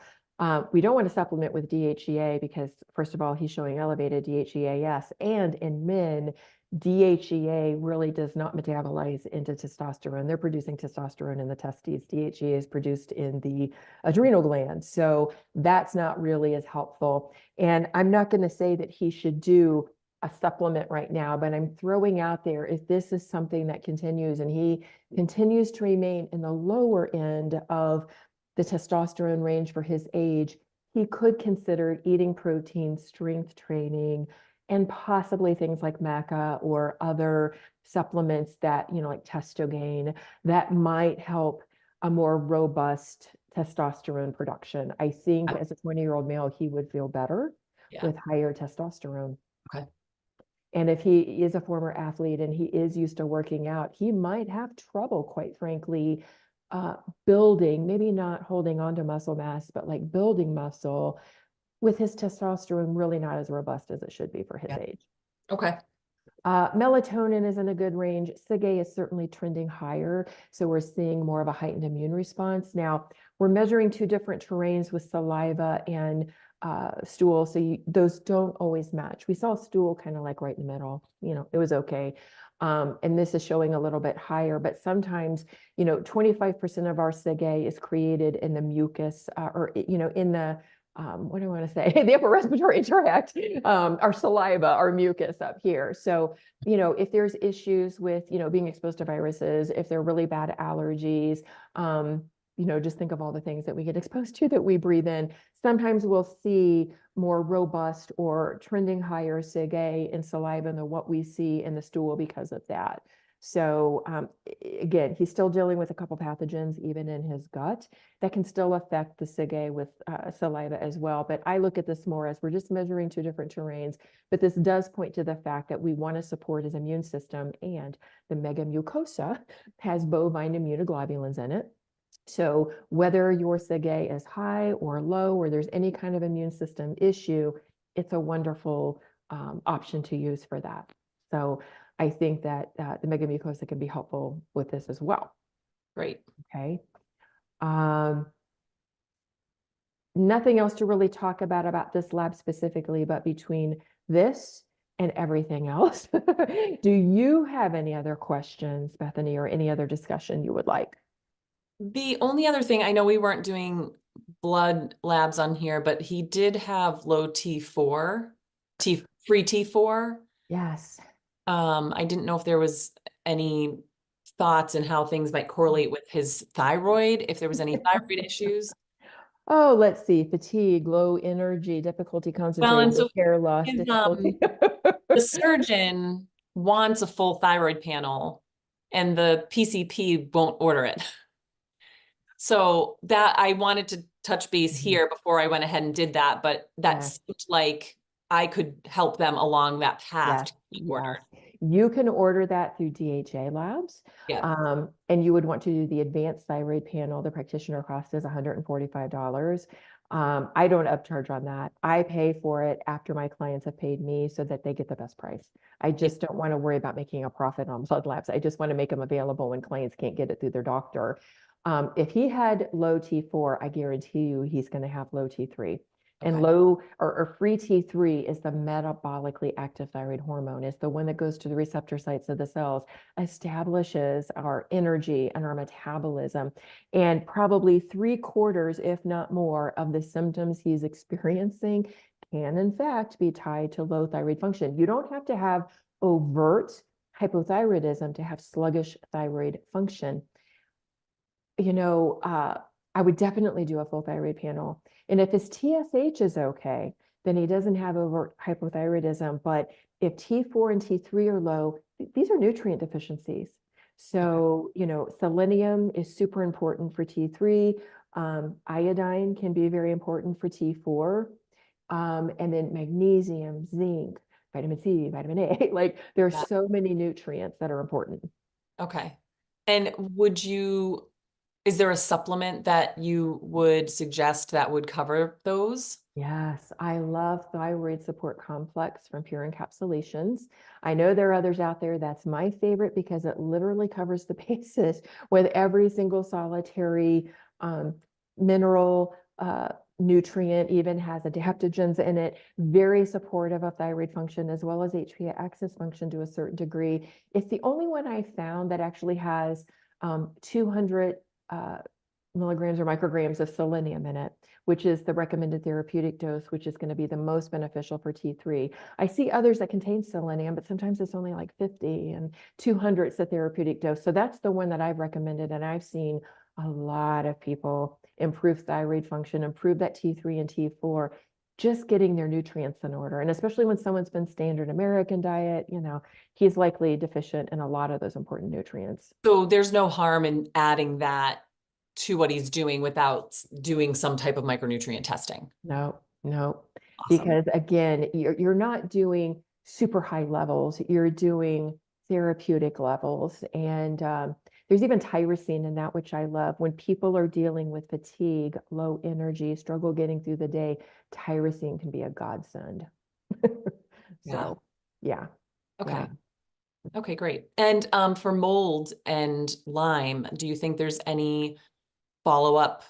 we don't want to supplement with DHEA because, first of all, he's showing elevated DHEAS, and in men, DHEA really does not metabolize into testosterone. They're producing testosterone in the testes. DHEA is produced in the adrenal gland. So that's not really as helpful. And I'm not going to say that he should do a supplement right now, but I'm throwing out there, if this is something that continues and he continues to remain in the lower end of the testosterone range for his age, he could consider eating protein, strength training, and possibly things like maca or other supplements that, like testogain, that might help a more robust testosterone production. I think as a 20-year-old male, he would feel better with higher testosterone. Okay. And if he is a former athlete and he is used to working out, he might have trouble, quite frankly, building, maybe not holding on to muscle mass, but like building muscle with his testosterone really not as robust as it should be for his age. Okay. Melatonin is in a good range. SIGA is certainly trending higher. So we're seeing more of a heightened immune response. Now, we're measuring two different terrains with saliva and stool. So those don't always match. We saw stool kind of like right in the middle, it was okay. And this is showing a little bit higher, but sometimes, 25% of our SIGA is created in the mucus or, in the, what do I want to say? The upper respiratory tract, our saliva, our mucus up here. So, if there's issues with, being exposed to viruses, if there are really bad allergies, just think of all the things that we get exposed to that we breathe in. Sometimes we'll see more robust or trending higher SIGA in saliva than what we see in the stool because of that. So again, he's still dealing with a couple pathogens, even in his gut, that can still affect the SIGA with saliva as well. But I look at this more as we're just measuring two different terrains. But this does point to the fact that we want to support his immune system, and the megamucosa has bovine immunoglobulins in it. So whether your SIGA is high or low, or there's any kind of immune system issue, it's a wonderful option to use for that. So I think that the megamucosa can be helpful with this as well. Great. Okay. Nothing else to really talk about this lab specifically, but between this and everything else, do you have any other questions, Bethany, or any other discussion you would like? The only other thing, I know we weren't doing blood labs on here, but he did have low T4, free T4. Yes. I didn't know if there was any thoughts in how things might correlate with his thyroid, if there was any thyroid issues. Oh, let's see. Fatigue, low energy, difficulty concentrating, and so hair loss, his, difficulty. The surgeon wants a full thyroid panel and the PCP won't order it. So that I wanted to touch base here before I went ahead and did that, but that seemed like I could help them along that path to be ordered. You can order that through DHA labs. Yeah. And you would want to do the advanced thyroid panel. The practitioner cost is $145. I don't upcharge on that. I pay for it after my clients have paid me so that they get the best price. I just don't want to worry about making a profit on blood labs. I just want to make them available when clients can't get it through their doctor. If he had low T4, I guarantee you he's going to have low T3. And low or free T3 is the metabolically active thyroid hormone. It's the one that goes to the receptor sites of the cells, establishes our energy and our metabolism. And probably 3/4, if not more, of the symptoms he's experiencing can in fact be tied to low thyroid function. You don't have to have overt hypothyroidism to have sluggish thyroid function. I would definitely do a full thyroid panel. And if his TSH is okay, then he doesn't have overt hypothyroidism. But if T4 and T3 are low, these are nutrient deficiencies. So, selenium is super important for T3. Iodine can be very important for T4. And then magnesium, zinc, vitamin C, vitamin A, like there are so many nutrients that are important. Okay. And Is there a supplement that you would suggest that would cover those? Yes, I love Thyroid Support Complex from Pure Encapsulations. I know there are others out there. That's my favorite because it literally covers the bases with every single solitary mineral, nutrient, even has adaptogens in it, very supportive of thyroid function as well as HPA axis function to a certain degree. It's the only one I found that actually has 200 milligrams or micrograms of selenium in it, which is the recommended therapeutic dose, which is going to be the most beneficial for T3. I see others that contain selenium, but sometimes it's only like 50 and 200 is the therapeutic dose. So that's the one that I've recommended. And I've seen a lot of people improve thyroid function, improve that T3 and T4, just getting their nutrients in order. And especially when someone's been standard American diet, you know, he's likely deficient in a lot of those important nutrients. So there's no harm in adding that to what he's doing without doing some type of micronutrient testing. No, no, Awesome. because again, you're not doing super high levels, you're doing therapeutic levels. And there's even tyrosine in that, which I love. When people are dealing with fatigue, low energy, struggle getting through the day, tyrosine can be a godsend. So, yeah. Okay. Yeah. Okay, great. And for mold and Lyme, do you think there's any follow-up?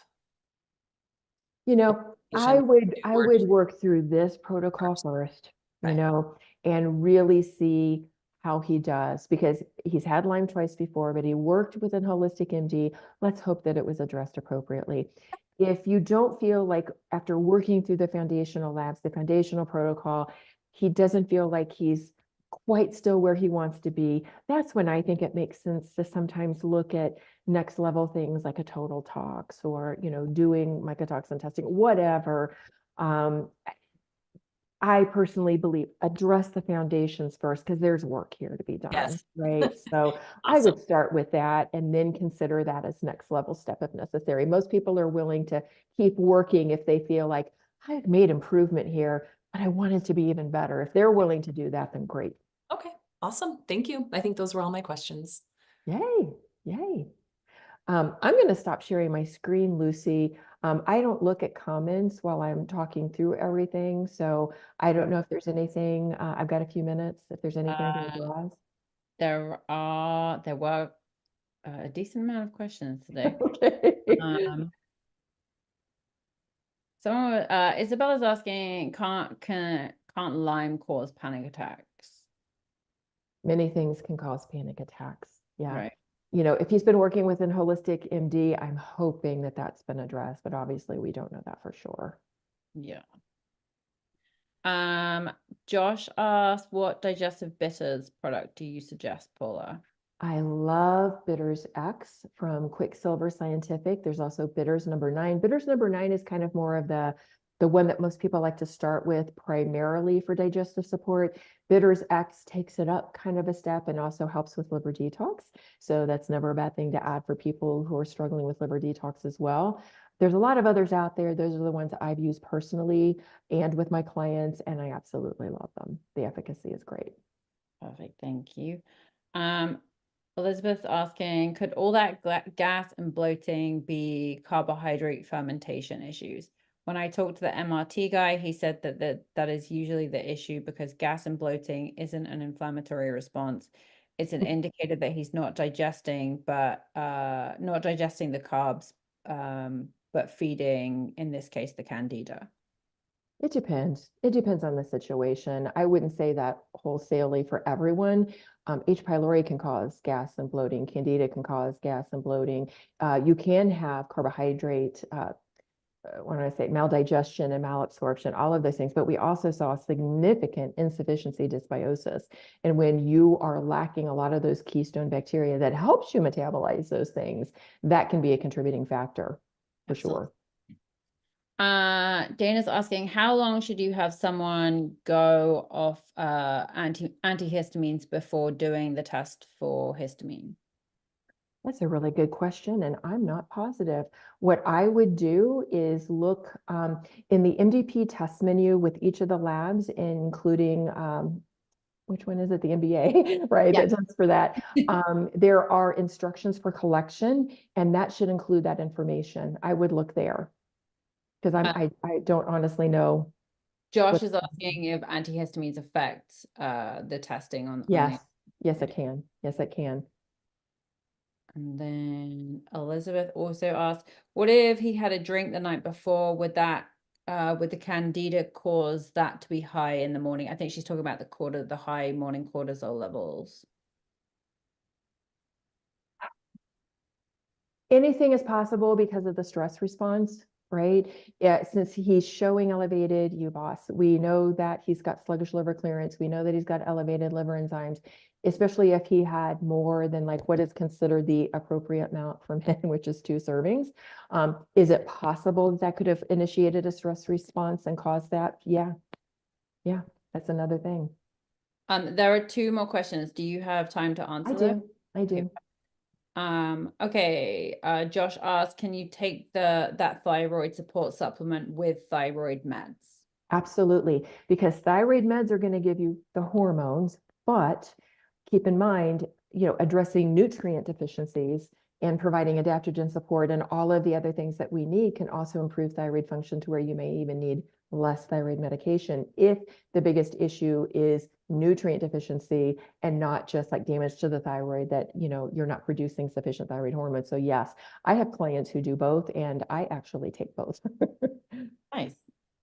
You know, I would work through this protocol first, you Right. know, and really see how he does, because he's had Lyme twice before, but he worked with an holistic MD. Let's hope that it was addressed appropriately. If you don't feel like after working through the foundational labs, the foundational protocol, he doesn't feel like he's quite still where he wants to be, that's when I think it makes sense to sometimes look at next level things like a total tox or, you know, doing mycotoxin testing, whatever. I personally believe address the foundations first because there's work here to be done, Yes. right? So I Awesome. would start with that and then consider that as next level step if necessary. Most people are willing to keep working if they feel like I've made improvement here, but I want it to be even better. If they're willing to do that, then great. Okay, awesome. Thank you. I think those were all my questions. Yay, yay. I'm going to stop sharing my screen, Lucy. I don't look at comments while I'm talking through everything, so I don't know if there's anything. I've got a few minutes. If there's anything to address. There were a decent amount of questions today. Okay. Someone, Isabella's asking, can't Lyme cause panic attacks? Many things can cause panic attacks. Yeah. Right. You know, if he's been working with an holistic MD, I'm hoping that that's been addressed, but obviously we don't know that for sure. Yeah. Josh asked, what digestive bitters product do you suggest, Paula? I love Bitters X from Quicksilver Scientific. There's also Bitters number 9. Bitters number 9 is kind of more of the one that most people like to start with primarily for digestive support. Bitters X takes it up kind of a step and also helps with liver detox. So that's never a bad thing to add for people who are struggling with liver detox as well. There's a lot of others out there. Those are the ones that I've used personally and with my clients, and I absolutely love them. The efficacy is great. Perfect, thank you. Elizabeth's asking, could all that gas and bloating be carbohydrate fermentation issues? When I talked to the MRT guy, he said that is usually the issue because gas and bloating isn't an inflammatory response. It's an indicator that he's not digesting, but not digesting the carbs, but feeding, in this case, the candida. It depends. It depends on the situation. I wouldn't say that wholesalely for everyone. H. pylori can cause gas and bloating. Candida can cause gas and bloating. You can have carbohydrate, when I say maldigestion and malabsorption, all of those things, but we also saw significant insufficiency dysbiosis. And when you are lacking a lot of those keystone bacteria that helps you metabolize those things, that can be a contributing factor for sure. Dana's asking, how long should you have someone go off antihistamines before doing the test for histamine? That's a really good question, and I'm not positive. What I would do is look in the MDP test menu with each of the labs, including which one is it? The NBA, right? Yeah. That does for that. There are instructions for collection, and that should include that information. I would look there because I don't honestly know. Josh is asking if antihistamines affect the testing on Yes, the. yes, it can. Yes, it can. And then Elizabeth also asked, what if he had a drink the night before? Would that would the candida cause that to be high in the morning? I think she's talking about the high morning cortisol levels. Anything is possible because of the stress response, right? Yeah, since he's showing elevated UBOS, we know that he's got sluggish liver clearance. We know that he's got elevated liver enzymes, especially if he had more than like what is considered the appropriate amount for men, which is 2 servings. Is it possible that could have initiated a stress response and caused that? Yeah. Yeah, that's another thing. There are 2 more questions. Do you have time to answer them? I do. Okay. Josh asked, can you take that thyroid support supplement with thyroid meds? Absolutely, because thyroid meds are going to give you the hormones, but keep in mind, addressing nutrient deficiencies and providing adaptogen support and all of the other things that we need can also improve thyroid function to where you may even need less thyroid medication if the biggest issue is nutrient deficiency and not just like damage to the thyroid that, you're not producing sufficient thyroid hormone. So yes, I have clients who do both and I actually take both. Nice.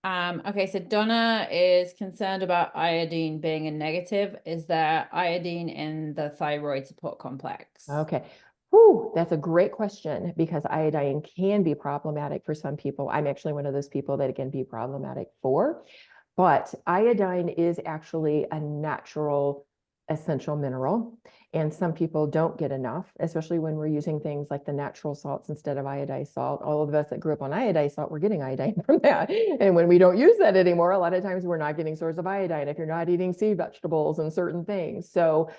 Okay, so Donna is concerned about iodine being a negative. Is there iodine in the thyroid support complex? Okay. Whew, that's a great question because iodine can be problematic for some people. I'm actually one of those people that it can be problematic for, but iodine is actually a natural essential mineral. And some people don't get enough, especially when we're using things like the natural salts instead of iodized salt. All of us that grew up on iodized salt, we're getting iodine from that. And when we don't use that anymore, a lot of times we're not getting source of iodine if you're not eating sea vegetables and certain things. So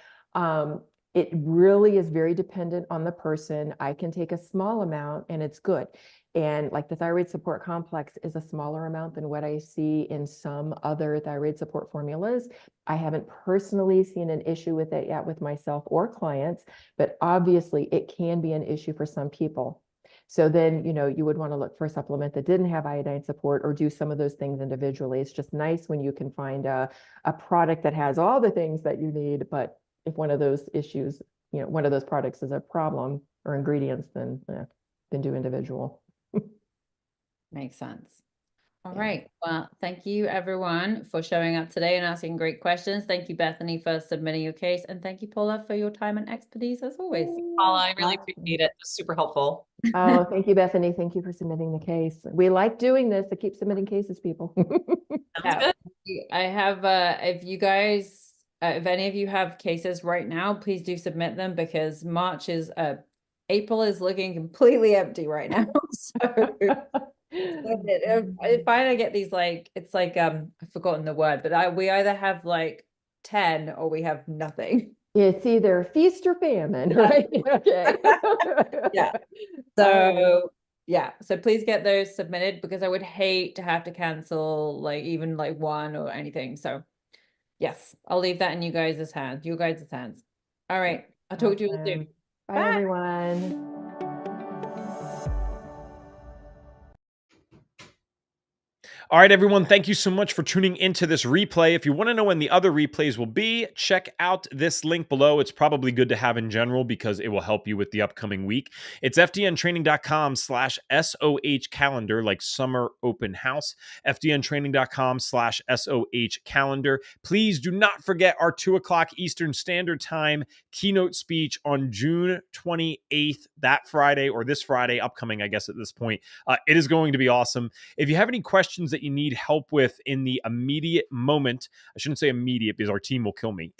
it really is very dependent on the person. I can take a small amount and it's good. And like the thyroid support complex is a smaller amount than what I see in some other thyroid support formulas. I haven't personally seen an issue with it yet with myself or clients, but obviously it can be an issue for some people. So then, you would want to look for a supplement that didn't have iodine support or do some of those things individually. It's just nice when you can find a product that has all the things that you need, but if one of those issues, one of those products is a problem or ingredients, then do individual. Makes sense. All Yeah. right. Well, thank you everyone for showing up today and asking great questions. Thank you, Bethany, for submitting your case. And thank you, Paula, for your time and expertise as always. Paula, I really appreciate it. It was super helpful. Oh, thank you, Bethany. Thank you for submitting the case. We like doing this to keep submitting cases, people. Sounds good. I have, if you guys, if any of you have cases right now, please do submit them because April is looking completely empty right now. So if I get these it's like I've forgotten the word, but we either have like 10 or we have nothing. It's either feast or famine, right? Okay. Yeah. So yeah, so please get those submitted because I would hate to have to cancel even one or anything. So yes, I'll leave that in you guys' hands. All right. I'll talk to you soon. Bye, everyone. All right, everyone, thank you so much for tuning into this replay. If you want to know when the other replays will be, check out this link below. It's probably good to have in general because it will help you with the upcoming week. It's fdntraining.com/SOH calendar, like summer open house, fdntraining.com/SOH calendar. Please do not forget our 2 o'clock Eastern Standard Time keynote speech on June 28th, that Friday, or this Friday, upcoming, I guess, at this point. It is going to be awesome. If you have any questions that you need help with in the immediate moment, I shouldn't say immediate because our team will kill me,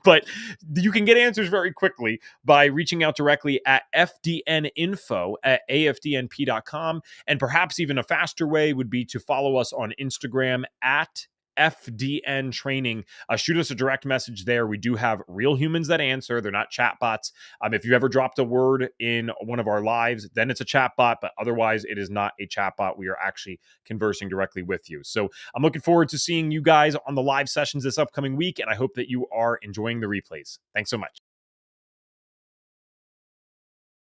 but you can get answers very quickly by reaching out directly at fdninfo@afdnp.com. And perhaps even a faster way would be to follow us on Instagram at FDN training, shoot us a direct message there. We do have real humans that answer. They're not chatbots. If you ever dropped a word in one of our lives, then it's a chatbot, but otherwise it is not a chatbot. We are actually conversing directly with you. So I'm looking forward to seeing you guys on the live sessions this upcoming week, and I hope that you are enjoying the replays. Thanks so much.